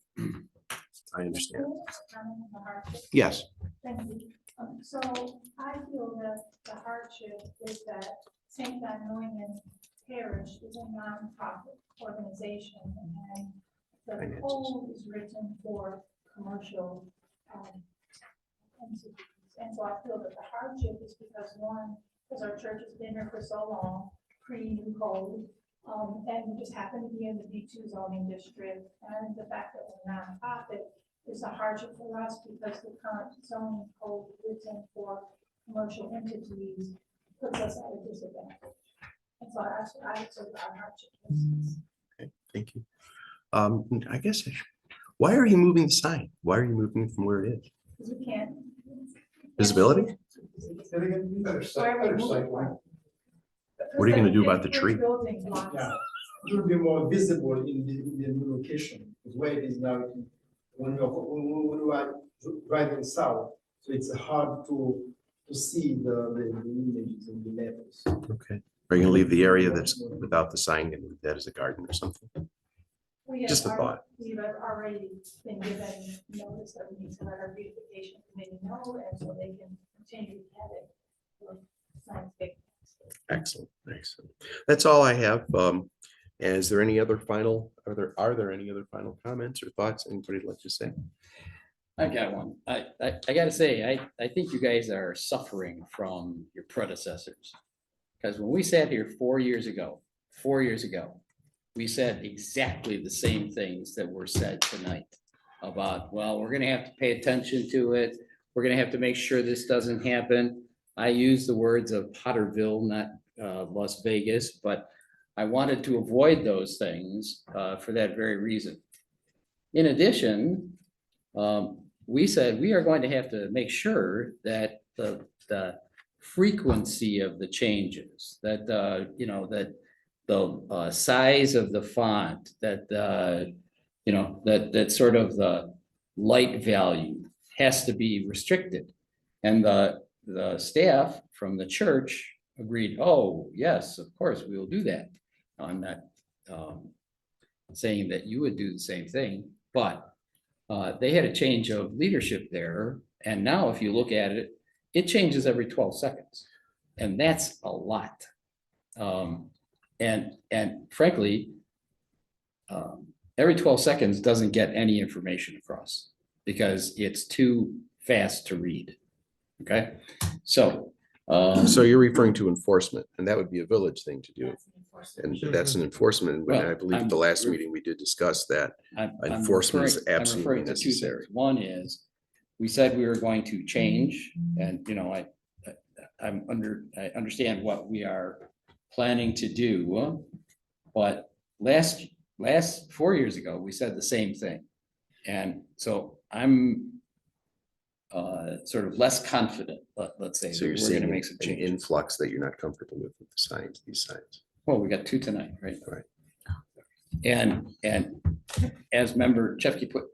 I understand. The hardship. Yes, Thank you. So I feel that the hardship is that St. John Neumann Parish is a nonprofit organization and the Finances. code is written for commercial entities. And so I feel that the hardship is because one, because our church has been here for so long, pre-new code, and we just happen to be in the B2 zoning district, and the fact that we're nonprofit is a hardship for us because the current zoning code written for commercial entities puts us at a disadvantage. And so that's what I would say about hardship cases. okay, thank you. I guess, why are you moving the sign? Why are you moving it from where it is? Because we can't. Visibility? Where we move. What are you gonna do about the It's tree? building blocks. Yeah, it will be more visible in the new location, because where it is now, when we are driving south, so it's hard to see the images and the levels. Okay. Are you gonna leave the area that's without the sign and leave that as a garden or something? We have Just a thought. We've already been given notice that we need to let our beautification committee know, and so they can continue to have it. for scientific. Excellent, excellent. That's all I have. Is there any other final, are there any other final comments or thoughts anybody'd like to say? I got one. I gotta say, I think you guys are suffering from your predecessors. Because when we sat here 4 years ago, we said exactly the same things that were said tonight about, well, we're gonna have to pay attention to it. We're gonna have to make sure this doesn't happen. I use the words of Potterville, not Las Vegas, but I wanted to avoid those things for that very reason. In addition, we said we are going to have to make sure that the frequency of the changes, that you know, that the size of the font, that you know, that sort of the light value has to be restricted. And the staff from the church agreed, oh, yes, of course, we will do that. I'm not saying that you would do the same thing, but they had a change of leadership there. And now if you look at it, it changes every 12 seconds. And that's a lot. And frankly, every 12 seconds doesn't get any information across because it's too fast to read. Okay, so. So you're referring to enforcement, and that would be a village thing to do. That's an enforcement. And that's an enforcement. And I Well, believe at the last meeting, we did discuss that. I'm Enforcement is referring- I'm absolutely referring to two necessary. things. One is, we said we were going to change, and you know, I understand what we are planning to do. But last 4 years ago, we said the same thing. And so I'm sort of less confident, let's say, So that you're we're seeing gonna make some an changes. influx that you're not comfortable with the signs, these signs. Well, we got two tonight, right? Right. And as member Chefke put,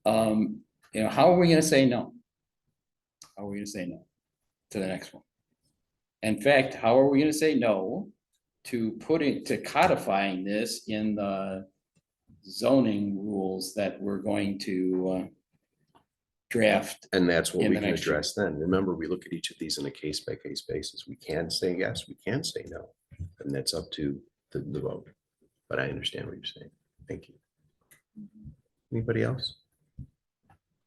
you know, how are we gonna say no? How are we gonna say no to the next one? In fact, how are we gonna say no to codifying this in the zoning rules that we're going to draft? And that's what In we the can next year. address then. Remember, we look at each of these on a case by case basis. We can say yes, we can say no. And that's up to the vote. But I understand what you're saying. Thank you. Anybody else?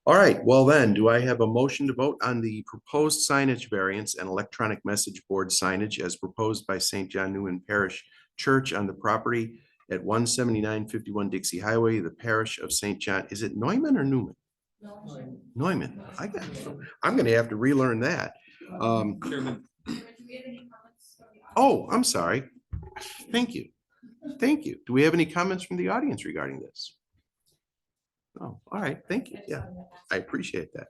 All right, well then, do I have a motion to vote on the proposed signage variance and electronic message board signage as proposed by St. John Neumann Parish Church on the property at 17951 Dixie Highway, the parish of St. John? Is it Neumann or Newman? Neumann. I'm gonna have to relearn that. Chairman, Do we have any comments from the audience? Oh, I'm sorry. Thank you. Thank you. Do we have any comments from the audience regarding this? Oh, all right. Thank you. I just Yeah, wanted to ask. I appreciate that.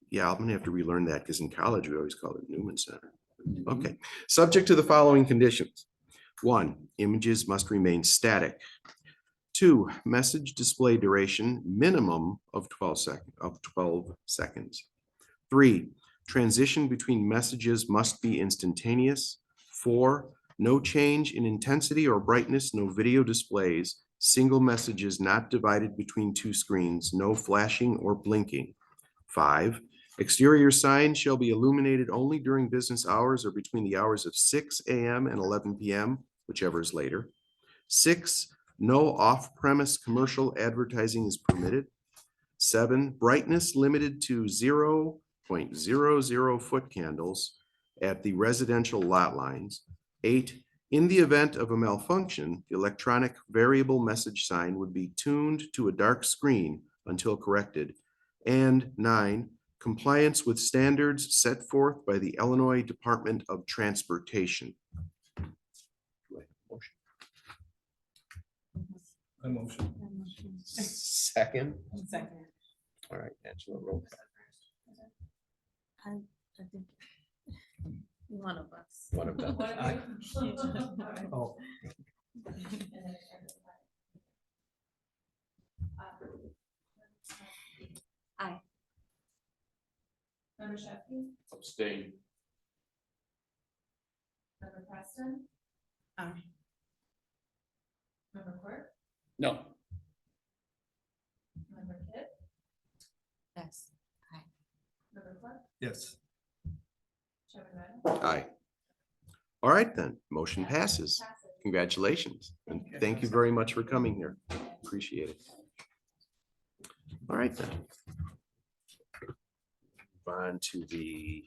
Yeah, I'm gonna have to relearn that because in college we always called it Newman Center. Okay, subject to the following conditions. 1, images must remain static. 2, message display duration minimum of 12 seconds. 3, transition between messages must be instantaneous. 4, no change in intensity or brightness, no video displays. Single messages not divided between two screens, no flashing or blinking. 5, exterior signs shall be illuminated only during business hours or between the hours of 6 AM and 11 PM, whichever is later. 6, no off-premise commercial advertising is permitted. 7, brightness limited to 0.00 foot candles at the residential lot lines. 8, in the event of a malfunction, the electronic variable message sign would be tuned to a dark screen until corrected. And 9, compliance with standards set forth by the Illinois Department of Transportation. I motion. Second. Second. All right, Angela, roll call. I think one of us. One of them. Oh, Aye. Member Sheffield, Abstain. Member Preston, Aye. Member Quirk, No. Member Kidd, Yes. Member Clark, yes. Chairman Romero. Aye. All right, then, motion passes. Passes. Congratulations, and thank you very much for coming here. Appreciate it. All right, then. Move on to the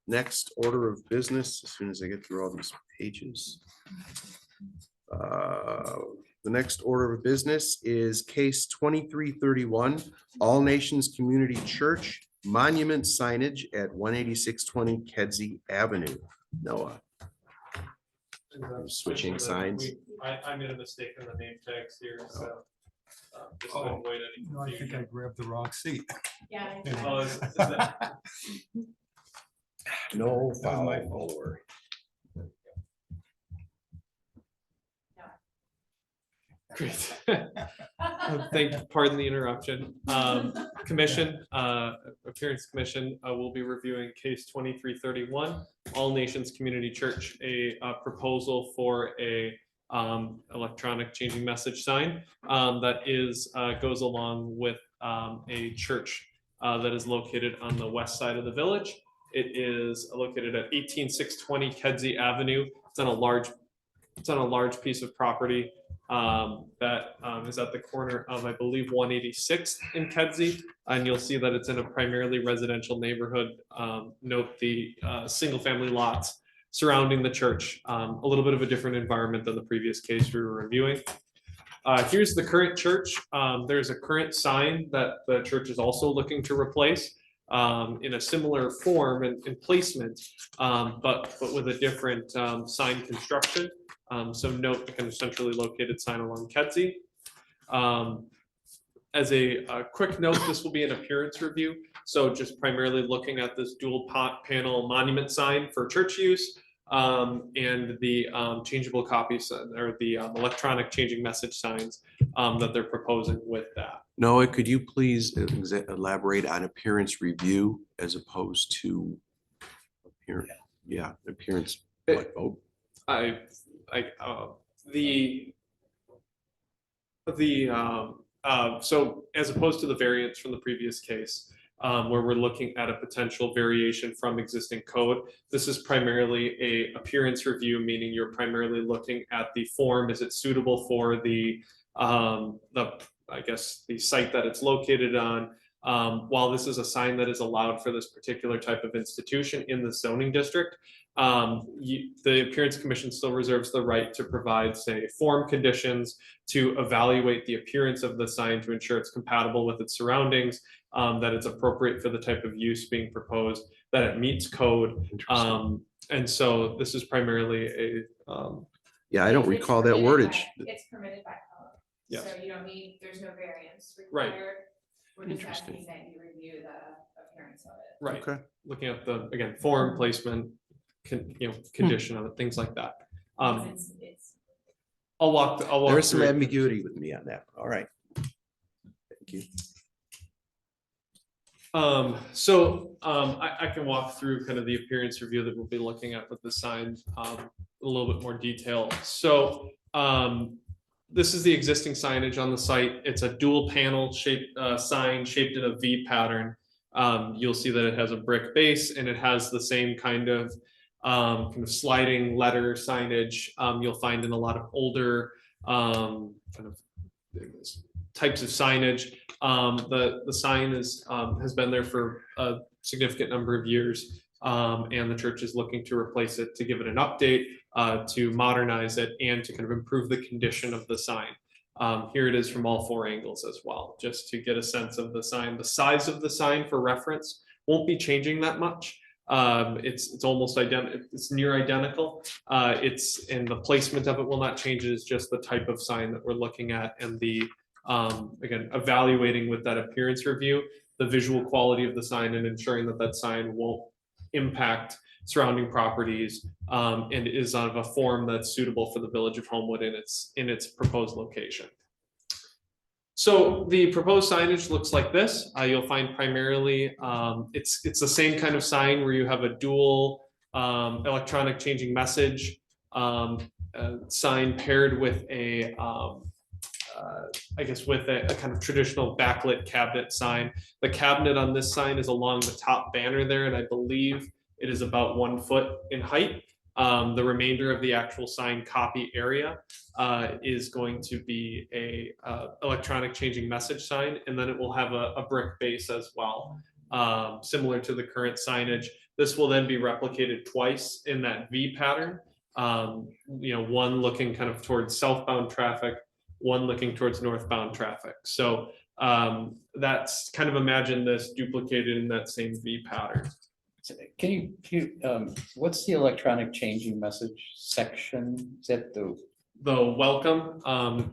next order of business, as soon as I get through all these pages. The next order of business is case 2331, All Nations Community Church monument signage at 18620 Kedzie Avenue. Noah. Switching signs. I made a mistake in the name tags here, so. Just to Oh. avoid any No, I think I confusion. grabbed the wrong seat. Yeah. Oh, is that- No foul over. Great. Pardon the interruption. Commission, Appearance Commission will be reviewing case 2331, All Nations Community Church, a proposal for a electronic changing message sign that is goes along with a church that is located on the west side of the village. It is located at 18620 Kedzie Avenue. It's on a large piece of property that is at the corner of, I believe, 186th in Kedzie. And you'll see that it's in a primarily residential neighborhood. Note the single-family lots surrounding the church. A little bit of a different environment than the previous case we were reviewing. Here's the current church. There's a current sign that the church is also looking to replace in a similar form and placement, but with a different sign construction. So note the kind of centrally located sign along Kedzie. As a quick note, this will be an appearance review. So just primarily looking at this dual panel monument sign for church use and the changeable copies or the electronic changing message signs that they're proposing with that. Noah, could you please elaborate on appearance review as opposed to appearance? Yeah, appearance. What, oh, So as opposed to the variance from the previous case, where we're looking at a potential variation from existing code, this is primarily a appearance review, meaning you're primarily looking at the form. Is it suitable for the I guess the site that it's located on? While this is a sign that is allowed for this particular type of institution in the zoning district, the Appearance Commission still reserves the right to provide, say, form conditions to evaluate the appearance of the sign to ensure it's compatible with its surroundings, that it's appropriate for the type of use being proposed, that it meets code. And so this is primarily a yeah, I don't It's recall that permitted wordage. by- It's permitted by code. Yes. So you don't need, there's no variance Right. required. We're just Interesting. asking that you review the appearance of it. right. Okay. Looking at the, again, form, placement, condition of it, things like that. Because it's I'll walk There's some through it. ambiguity with me on that. All right. Thank you. I can walk through kind of the appearance review that we'll be looking at with the sign a little bit more detail. So this is the existing signage on the site. It's a dual panel shaped sign shaped in a V pattern. You'll see that it has a brick base and it has the same kind of sliding letter signage you'll find in a lot of older kind of types of signage. The sign has been there for a significant number of years, and the church is looking to replace it, to give it an update, to modernize it, and to kind of improve the condition of the sign. Here it is from all four angles as well, just to get a sense of the sign. The size of the sign, for reference, won't be changing that much. It's almost identical. It's near identical. And the placement of it will not change. It is just the type of sign that we're looking at, and the again, evaluating with that appearance review, the visual quality of the sign, and ensuring that that sign won't impact surrounding properties, and is of a form that's suitable for the Village of Homewood in its proposed location. So the proposed signage looks like this. You'll find primarily it's the same kind of sign where you have a dual electronic changing message sign paired with a I guess with a kind of traditional backlit cabinet sign. The cabinet on this sign is along the top banner there, and I believe it is about 1 foot in height. The remainder of the actual sign copy area is going to be a electronic changing message sign, and then it will have a brick base as well, similar to the current signage. This will then be replicated twice in that V pattern. One looking kind of towards southbound traffic, one looking towards northbound traffic. So that's kind of, imagine this duplicated in that same V pattern. Can you, what's the electronic changing message section? Is that The welcome.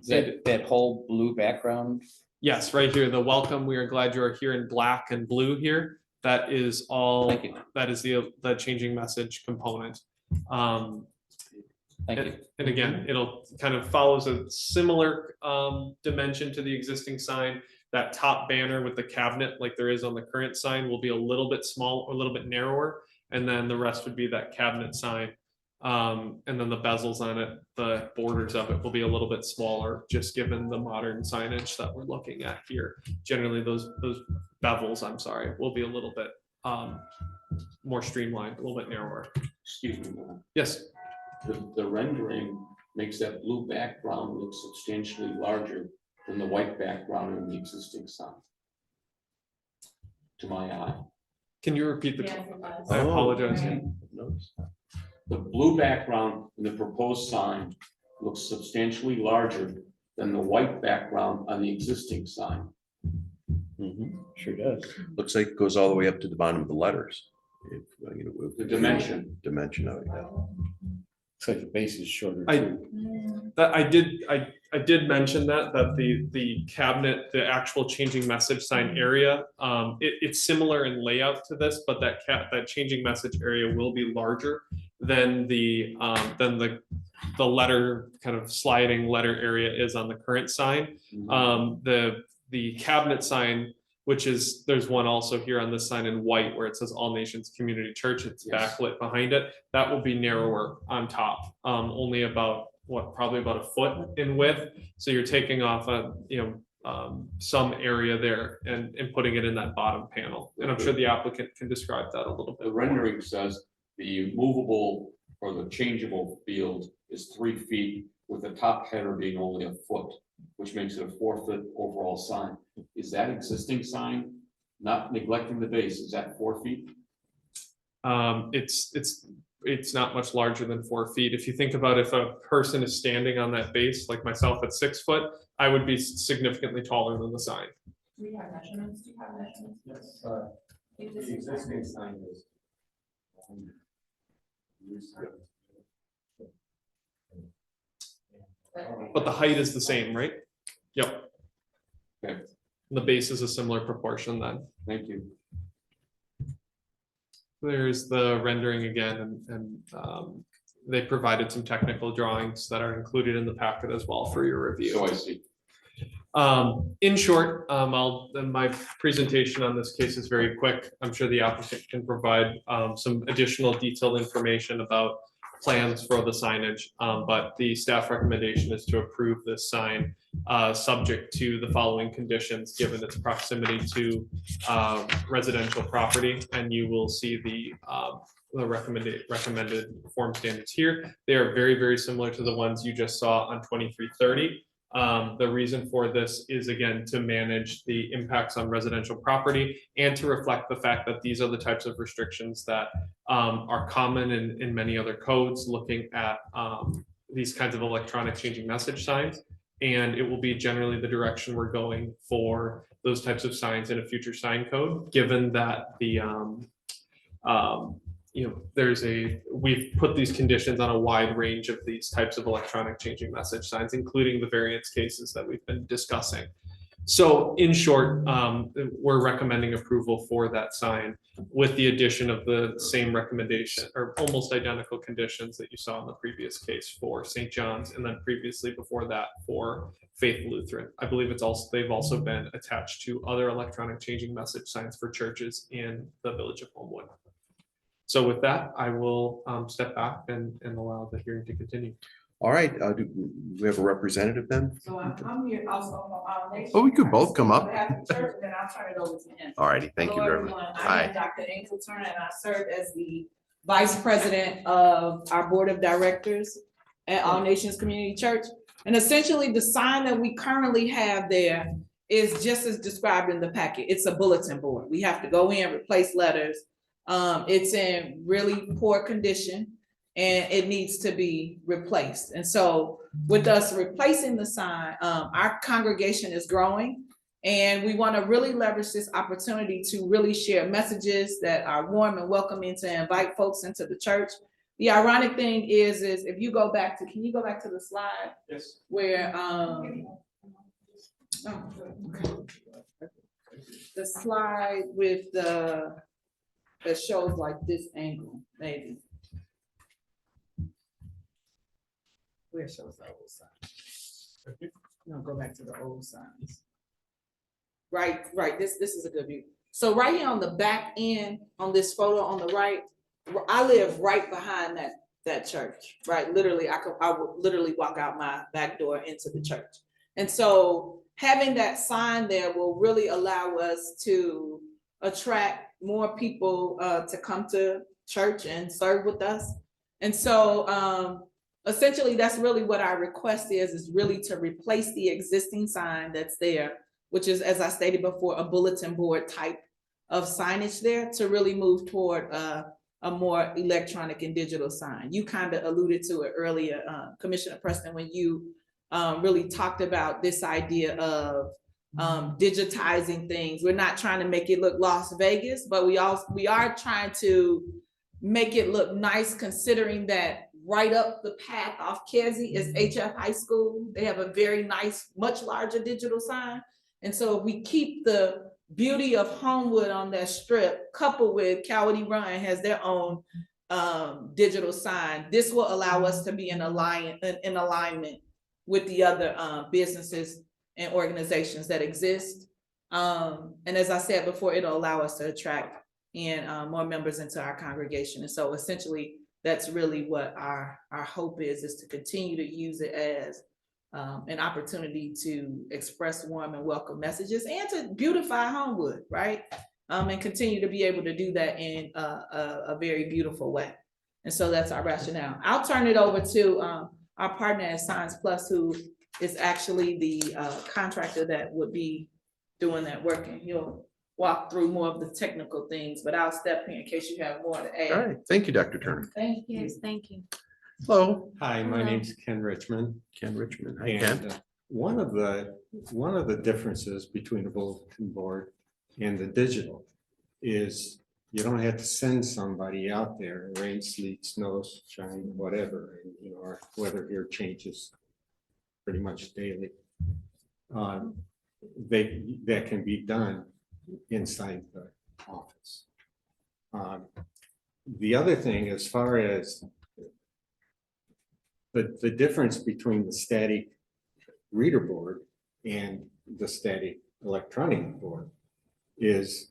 that whole blue background? Yes, right here, the welcome. We are glad you are here in black and blue here. That is all. Thank you. That is the changing message component. Thank you. And again, it'll kind of follows a similar dimension to the existing sign. That top banner with the cabinet, like there is on the current sign, will be a little bit small, or a little bit narrower, and then the rest would be that cabinet sign. And then the bezels on it, the borders of it will be a little bit smaller, just given the modern signage that we're looking at here. Generally, those bevels, I'm sorry, will be a little bit more streamlined, a little bit narrower. Excuse me, Norm. Yes. The rendering makes that blue background look substantially larger than the white background in the existing sign, to my eye. Can you repeat the? Yes, it does. I apologize. The blue background in the proposed sign looks substantially larger than the white background on the existing sign. Sure does. Looks like it goes all the way up to the bottom of the letters. The dimension. Dimension of it. Looks like the base is shorter I- too. That I did mention that the cabinet, the actual changing message sign area, it's similar in layout to this, but that changing message area will be larger than the letter, kind of sliding letter area is on the current sign. The cabinet sign, which is, there's one also here on this sign in white where it says All Nations Community Church, it's Yes. backlit behind it. That will be narrower on top, only about probably about a foot in width. So you're taking off some area there and putting it in that bottom panel. And I'm sure the applicant can describe that a little bit. The rendering says the movable or the changeable field is 3 feet, with the top header being only a foot, which makes it a 4-foot overall sign. Is that existing sign, not neglecting the base, is that 4 feet? It's not much larger than 4 feet. If you think about, if a person is standing on that base, like myself at 6 foot, I would be significantly taller than the sign. Do we have measurements? Do you have measurements? Yes. The existing sign. sign is. But the height is the same, right? Yep. Okay. The base is a similar proportion then. Thank you. There's the rendering again, and they provided some technical drawings that are included in the packet as well for your review. So I see. In short, my presentation on this case is very quick. I'm sure the applicant can provide some additional detailed information about plans for the signage, but the staff recommendation is to approve this sign subject to the following conditions, given its proximity to residential property. And you will see the recommended form standards here. They are very, very similar to the ones you just saw on 2330. The reason for this is, again, to manage the impacts on residential property and to reflect the fact that these are the types of restrictions that are common in many other codes, looking at these kinds of electronic changing message signs. And it will be generally the direction we're going for those types of signs in a future sign code, given that the we've put these conditions on a wide range of these types of electronic changing message signs, including the variance cases that we've been discussing. So in short, we're recommending approval for that sign with the addition of the same recommendation or almost identical conditions that you saw in the previous case for St. John's, and then previously before that for Faith Lutheran. I believe they've also been attached to other electronic changing message signs for churches in the Village of Homewood. So with that, I will step back and allow the hearing to continue. All right, do we have a representative then? So I'm here also from Oh, we could both come up. Church, and then I'll turn it over to him. All righty, thank you Hello, very much. everyone. Hi. I'm Dr. Angel Turner, and I serve as the Vice President of our Board of Directors at All Nations Community Church. And essentially, the sign that we currently have there is just as described in the packet. It's a bulletin board. We have to go in, replace letters. It's in really poor condition and it needs to be replaced. And so with us replacing the sign, our congregation is growing and we want to really leverage this opportunity to really share messages that are warm and welcoming to invite folks into the church. The ironic thing is if you go back to, can you go back to the slide? Yes. Where, the slide with the, that shows like this angle, maybe. Where shows the old sign? No, go back to the old signs. Right, this is a good view. So right here on the back end, on this photo on the right, I live right behind that church, right? Literally, I would literally walk out my back door into the church. And so having that sign there will really allow us to attract more people to come to church and serve with us. And so essentially that's really what our request is really to replace the existing sign that's there, which is, as I stated before, a bulletin board type of signage there, to really move toward a more electronic and digital sign. You kind of alluded to it earlier, Commissioner Preston, when you really talked about this idea of digitizing things. We're not trying to make it look Las Vegas, but we are trying to make it look nice, considering that right up the path off Kedzie is HF High School. They have a very nice, much larger digital sign. And so if we keep the beauty of Homewood on that strip, coupled with Cowardly Run has their own digital sign, this will allow us to be in alignment with the other businesses and organizations that exist. And as I said before, it'll allow us to attract in more members into our congregation. And so essentially, that's really what our hope is to continue to use it as an opportunity to express warm and welcome messages and to beautify Homewood, right? And continue to be able to do that in a very beautiful way. And so that's our rationale. I'll turn it over to our partner at Signs Plus, who is actually the contractor that would be doing that work, and he'll walk through more of the technical things, but I'll step in case you have more to add. All right, thank you, Dr. Turner. Thank you. Yes, thank you. Hello, Hi, my Hello. name's Ken Richmond. Ken Richmond. Hi, And Ken. one of the differences between the bulletin board and the digital is you don't have to send somebody out there, rain, sleet, snow, shine, whatever, and our weather here changes pretty much daily. That can be done inside the office. The other thing, as far as the difference between the static reader board and the static electronic board is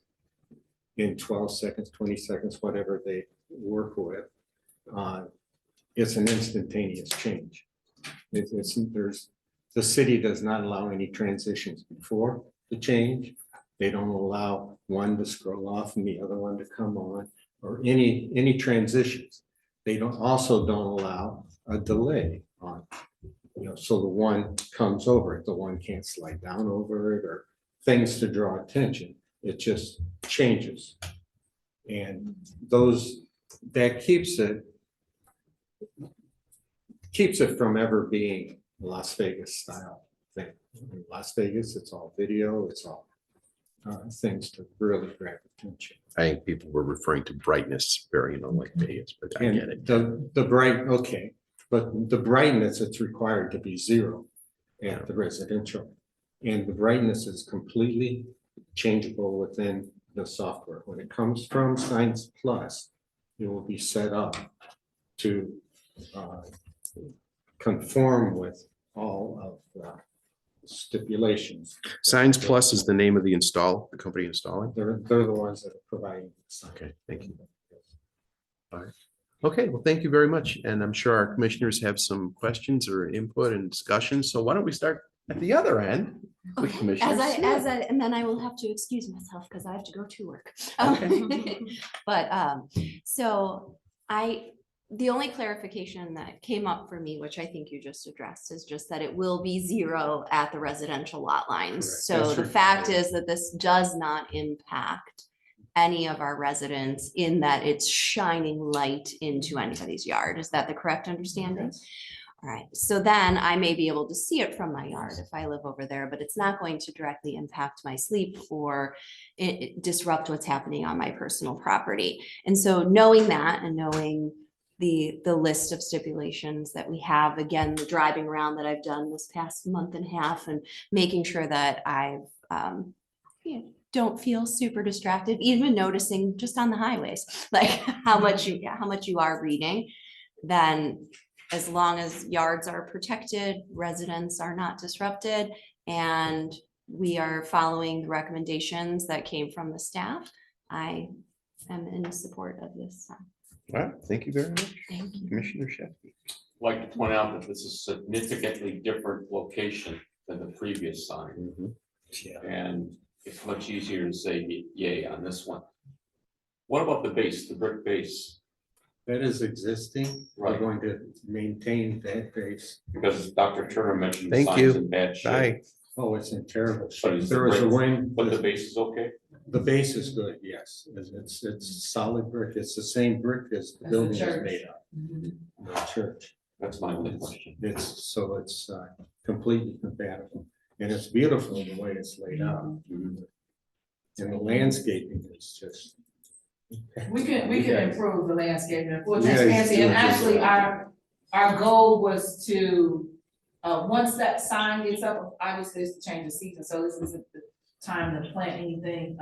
in 12 seconds, 20 seconds, whatever they work with. it's an instantaneous change. The city does not allow any transitions before the change. They don't allow one to scroll off and the other one to come on, or any transitions. They also don't allow a delay on, so the one comes over it, the one can't slide down over it, or things to draw attention. It just changes. And that keeps it from ever being Las Vegas style thing. In Las Vegas, it's all video, it's all things to really grab attention. I think people were referring to brightness, very, like Vegas, but I get it. And the bright, okay, but the brightness, it's required to be 0 at the residential. And the brightness is completely changeable within the software. When it comes from Signs Plus, it will be set up to conform with all of the stipulations. Signs Plus is the name of the company installing. They're the ones that are providing. Okay, thank you. All right. Okay, well, thank you very much. And I'm sure our commissioners have some questions or input and discussion. So why don't we start at the other end with Okay, commissioners? and then I will have to excuse myself because I have to go to work. Okay. But, so the only clarification that came up for me, which I think you just addressed, is just that it will be 0 at the residential lot lines. Correct. So That's the fact is that this does not impact any of our residents in that it's shining light into anybody's yard. Is that the correct understanding? All right, so then I may be able to see it from my yard if I live over there, but it's not going to directly impact my sleep or disrupt what's happening on my personal property. And so knowing that and knowing the list of stipulations that we have, again, the driving around that I've done this past month and a half and making sure that I've don't feel super distracted, even noticing just on the highways, like how much you are reading, then as long as yards are protected, residents are not disrupted, and we are following the recommendations that came from the staff, I am in support of this. All right, thank you very much. Thank you. Commissioner Sheffield. I'd like to point out that this is a significantly different location than the previous sign. And it's much easier to say yay on this one. What about the base, the brick base? That is existing. We're Right. going to maintain that base. Because Dr. Turner mentioned the Thank sign's you. in bad shape. Bye. Oh, it's in terrible But shape. is the There was a brick- wind, But the base is okay? the base is good, yes. It's solid brick. It's the same brick as the As the building is church. made of. The church. That's my only question. It's completely compatible. And it's beautiful the way it's laid out. And the landscaping is just. We can improve the landscaping for Yeah, it's transparency, and doing actually just our goal was to, once that sign gets up, obviously it's to change the season, so this isn't the time to plant anything.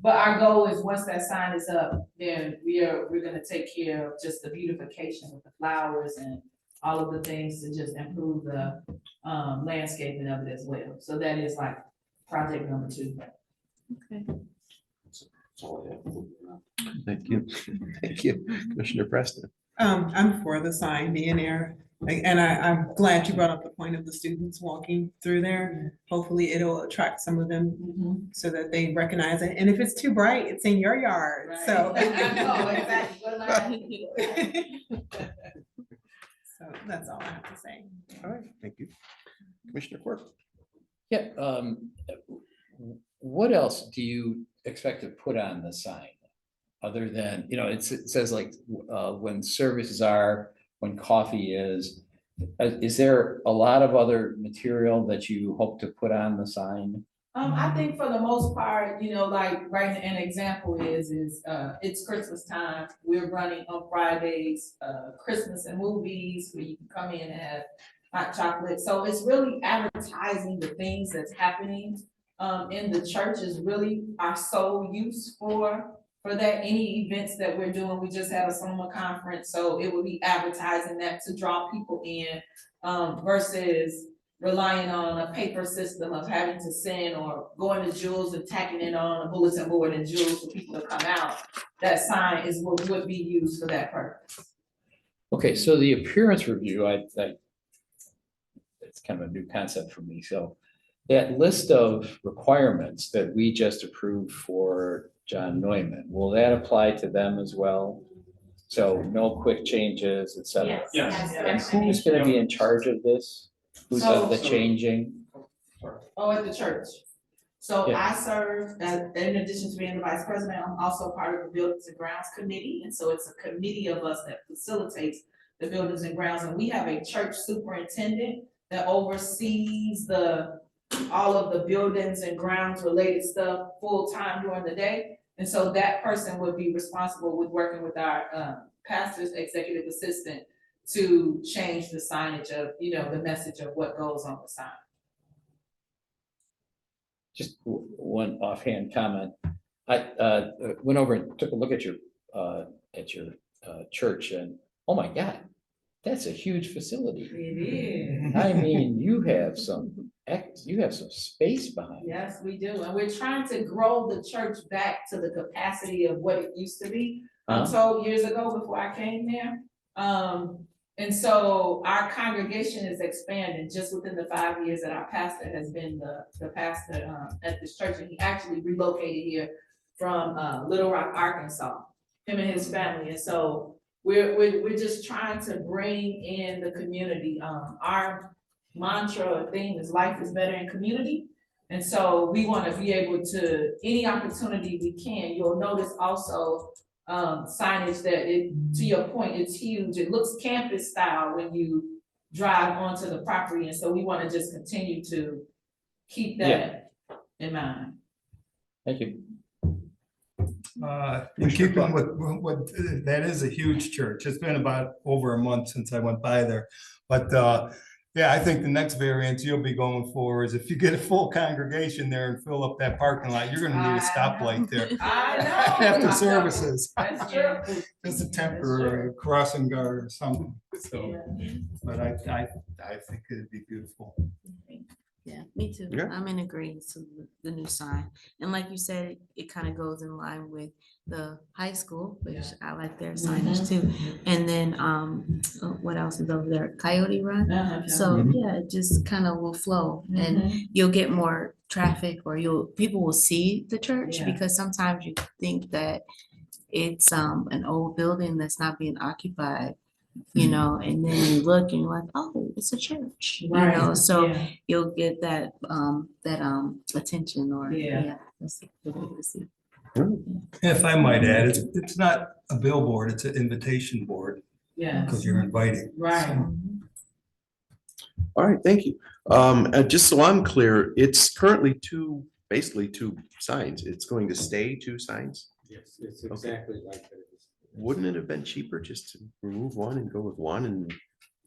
But our goal is, once that sign is up, then we're gonna take care of just the beautification with the flowers and all of the things to just improve the landscaping of it as well. So that is like project number 2. That's all I have. Thank you. Thank you, Commissioner Preston. I'm for the sign being there. And I'm glad you brought up the point of the students walking through there. Hopefully it'll attract some of them so that they recognize it. And if it's too bright, it's in your yard, so. So that's all I have to say. All right, thank you. Commissioner Quirk. Yeah, what else do you expect to put on the sign? Other than, it says like, when services are, when coffee is there a lot of other material that you hope to put on the sign? I think for the most part, like right, an example is it's Christmas time. We're running on Fridays, Christmas and movies where you can come in and have hot chocolate. So it's really advertising the things that's happening in the church is really our sole use for that. Any events that we're doing, we just had a summer conference, so it would be advertising that to draw people in versus relying on a paper system of having to send or going to Jules and tacking it on a bulletin board and Jules for people to come out. That sign is what would be used for that purpose. Okay, so the appearance review, it's kind of a new concept for me, so that list of requirements that we just approved for John Neumann, will that apply to them as well? So no quick changes, et cetera? Yes. And who's gonna be in charge of this? Who's of the changing? Oh, at the church. So Yeah. I serve as, in addition to being the vice president, I'm also part of the Buildings and Grounds Committee. And so it's a committee of us that facilitates the buildings and grounds. And we have a church superintendent that oversees all of the buildings and grounds related stuff full-time during the day. And so that person would be responsible with working with our pastor's executive assistant to change the signage of, the message of what goes on the sign. Just one offhand comment. I went over and took a look at your church and, oh my God, that's a huge facility. It is. I mean, you have some space behind it. Yes, we do. And we're trying to grow the church back to the capacity of what it used to be. I'm told years ago before I came there. And so our congregation is expanding just within the 5 years that our pastor has been the pastor at this church. And he actually relocated here from Little Rock, Arkansas, him and his family. And so we're just trying to bring in the community. Our mantra or theme is life is better in community. And so we want to be able to, any opportunity we can, you'll notice also signage that to your point, it's huge. It looks campus style when you drive onto the property. And so we want to just continue to keep that in mind. Thank you. In keeping with, that is a huge church. It's been about over a month since I went by there. But yeah, I think the next variance you'll be going for is if you get a full congregation there and fill up that parking lot, you're gonna need a stoplight there I know. after services. That's true. Just a temporary crossing guard or something. So, but I think it'd be beautiful. Yeah, me too. Yeah. I'm in agreement to the new sign. And like you said, it kind of goes in line with the high school, which I like their signage too. And then, what else is over there? Coyote Run. So yeah, it just kind of will flow and you'll get more traffic or people will see the church Yeah. because sometimes you think that it's an old building that's not being occupied, and then you look and you're like, oh, it's a church, so you'll get that attention or that's good to see. If I might add, it's not a billboard, it's an invitation board because you're inviting. Right. All right, thank you. Just so I'm clear, it's currently basically two signs. It's going to stay two signs? Yes, it's exactly like that. Wouldn't it have been cheaper just to remove one and go with one and?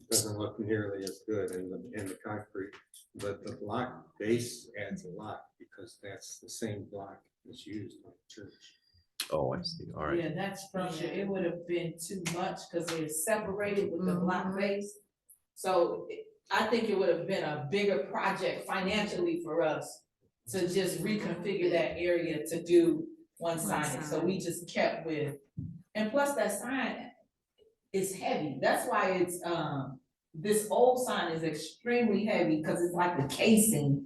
Doesn't look nearly as good in the concrete, but the block base adds a lot because that's the same block that's used on the church. Oh, I see. All right. Yeah, that structure, it would have been too much because it's separated with the block base. So I think it would have been a bigger project financially for us to just reconfigure that area to do one signage. So we just kept with, and plus that sign is heavy. That's why it's, this old sign is extremely heavy because it's like the casing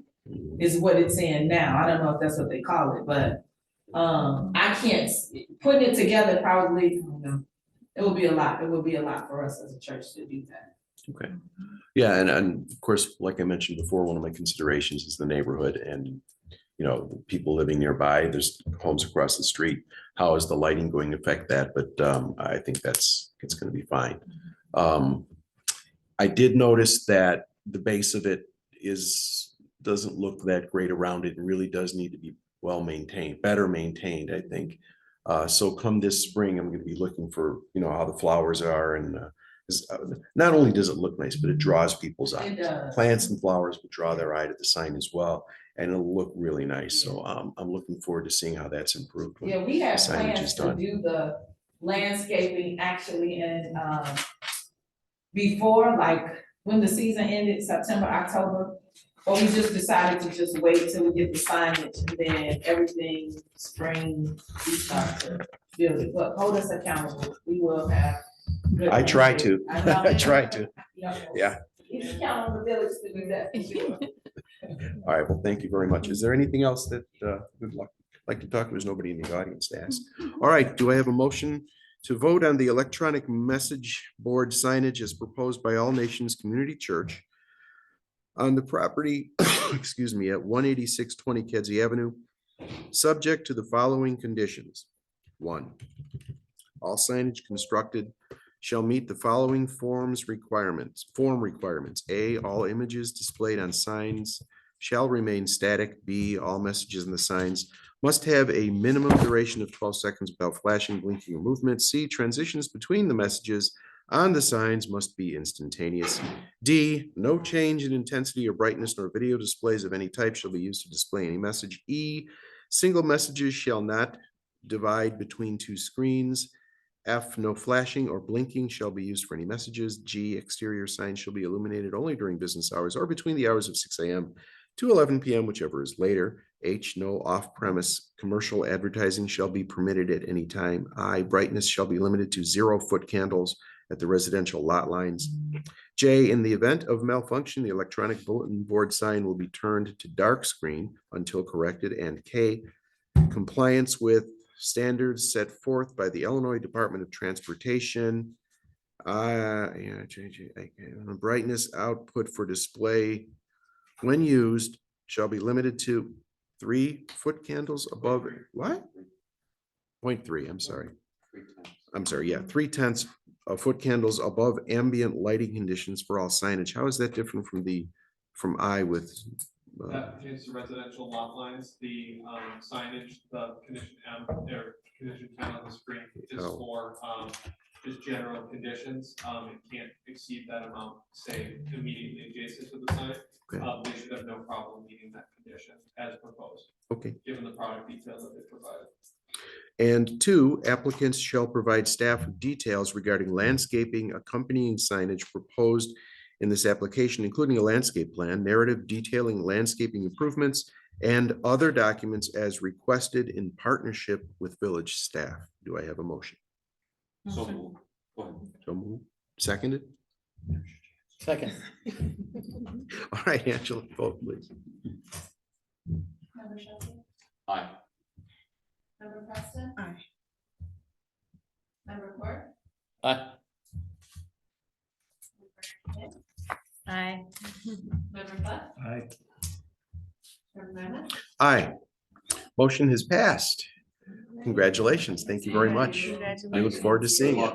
is what it's in now. I don't know if that's what they call it, but I can't, putting it together probably, it will be a lot. It will be a lot for us as a church to do that. Okay. Yeah, and of course, like I mentioned before, one of my considerations is the neighborhood and, people living nearby. There's homes across the street. How is the lighting going to affect that? But I think it's going to be fine. I did notice that the base of it doesn't look that great around it. It really does need to be well maintained, better maintained, I think. So come this spring, I'm going to be looking for, how the flowers are and not only does it look nice, but it draws people's eye. It does. Plants and flowers will draw their eye to the sign as well, and it'll look really nice. So I'm looking forward to seeing how that's improved. when Yeah, we have the signage plans is to done. do the landscaping actually in, before, like, when the season ended, September, October. But we just decided to just wait till we get the signage and then everything spring, we start to build it. But hold us accountable. We will have I try to. I try to. Yeah. You can count on the village to do that. All right, well, thank you very much. Is there anything else that we'd like to talk? There's nobody in the audience to ask. All right, do I have a motion to vote on the electronic message board signage as proposed by All Nations Community Church on the property, excuse me, at 18620 Kedzie Avenue, subject to the following conditions. 1, all signage constructed shall meet the following form requirements. A, all images displayed on signs shall remain static. B, all messages in the signs must have a minimum duration of 12 seconds without flashing, blinking, or movement. C, transitions between the messages on the signs must be instantaneous. D, no change in intensity or brightness nor video displays of any type shall be used to display any message. E, single messages shall not divide between 2 screens. F, no flashing or blinking shall be used for any messages. G, exterior signs shall be illuminated only during business hours or between the hours of 6 a.m. to 11 p.m., whichever is later. H, no off-premise commercial advertising shall be permitted at any time. I, brightness shall be limited to 0-foot candles at the residential lot lines. J, in the event of malfunction, the electronic bulletin board sign will be turned to dark screen until corrected. And K, compliance with standards set forth by the Illinois Department of Transportation. Brightness output for display when used shall be limited to 3-foot candles above, what? 0.3, I'm sorry. Yeah, 0.3 of foot candles above ambient lighting conditions for all signage. How is that different from I with? That pertains to residential lot lines. The signage, the condition M, or condition 10 on the screen is for just general conditions. It can't exceed that amount, say, immediately adjacent to the sign. Okay. They should have no problem meeting that condition as proposed, Okay. given the product details that they provided. And 2, applicants shall provide staff with details regarding landscaping accompanying signage proposed in this application, including a landscape plan, narrative detailing landscaping improvements, and other documents as requested in partnership with village staff. Do I have a motion? So moved. Go ahead. So moved. Seconded? Second. All right, Angela, vote please. Member Shelby, Aye. Member Preston. Aye. Member Court. Aye. Aye. Member Clef. Aye. Member Mammoth. Aye. Motion has passed. Congratulations. Thank you very much. I look forward to seeing it.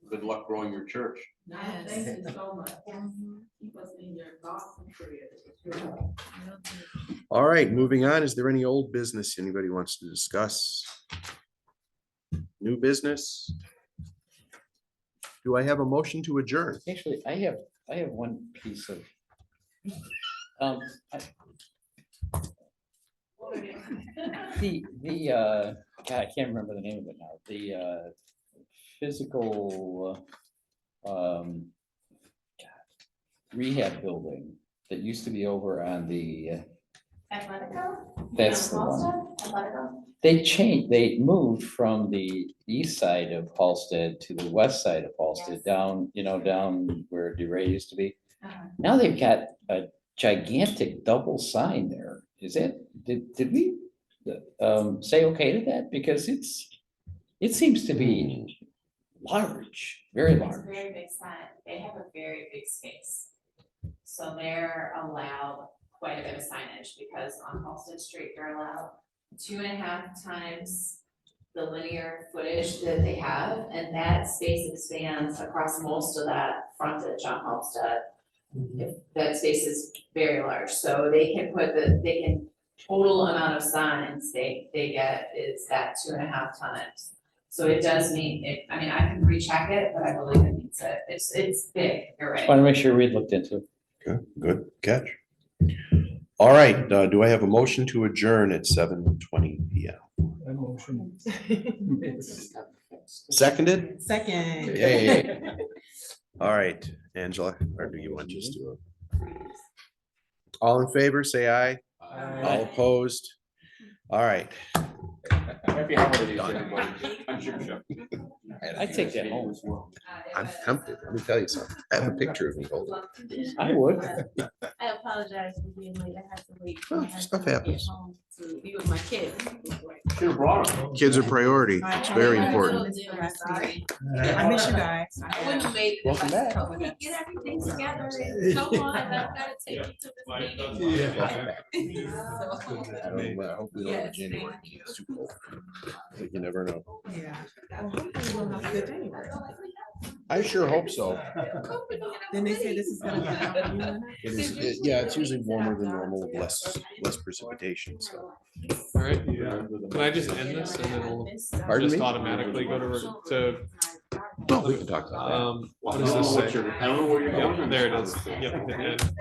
Good luck growing your church. Thank you so much. Keep us in your thoughts and prayers. All right, moving on. Is there any old business anybody wants to discuss? New business? Do I have a motion to adjourn? Actually, I have one piece of. God, I can't remember the name of it now, the physical rehab building that used to be over on the, Athletico? that's the one. Halsted? Athletico? They moved from the east side of Halsted to the west side of Halsted, Yes. down, down where DeRay used to be. Uh-huh. Now they've got a gigantic double sign there. Is it, did we say okay to that? Because it seems to be large, very It's a large. very big sign. They have a very big space. So they're allowed quite a bit of signage because on Halsted Street, they're allowed 2.5 times the linear footage that they have. And that space expands across most of that frontage on Halsted. If that space is very large, so they can total amount of signs they get is that 2.5 times. So it does mean it, I mean, I can recheck it, but I believe it means it, it's big, you're right. Want to make sure we looked into it. Good catch. All right, do I have a motion to adjourn at 7:20 p.m.? That motion. Seconded? Second. Yay. All right, Angela, or do you want just to? All in favor, say aye. All opposed? All right. Happy holidays, everybody. I'm Jim Shep. I take that home. I'm tempted. Let me tell you something. I have a picture of me holding it. I would. I apologize for being late. I had to wait. Oh, I had stuff to get happens. home To be with my kids. Should've brought them. Kids are priority. It's very important. Sorry. I miss you guys. I wouldn't have made it. if Welcome I back. told you, Get everything together and come on, I've gotta take you to this meeting. I don't know, I hope we don't have a Yes, January. thank you. It's too cold. But you never know. Yeah. Well, hopefully we'll have a good January. I sure hope so. Then they say this is gonna be. It is, yeah, it's usually warmer than normal, with less precipitation, so. All right, yeah. Can I just end this and then it'll Pardon just me? automatically go to, Well, we can talk about that. what does this say? I don't know where you're Yep, going. there it is. Yep, hit end.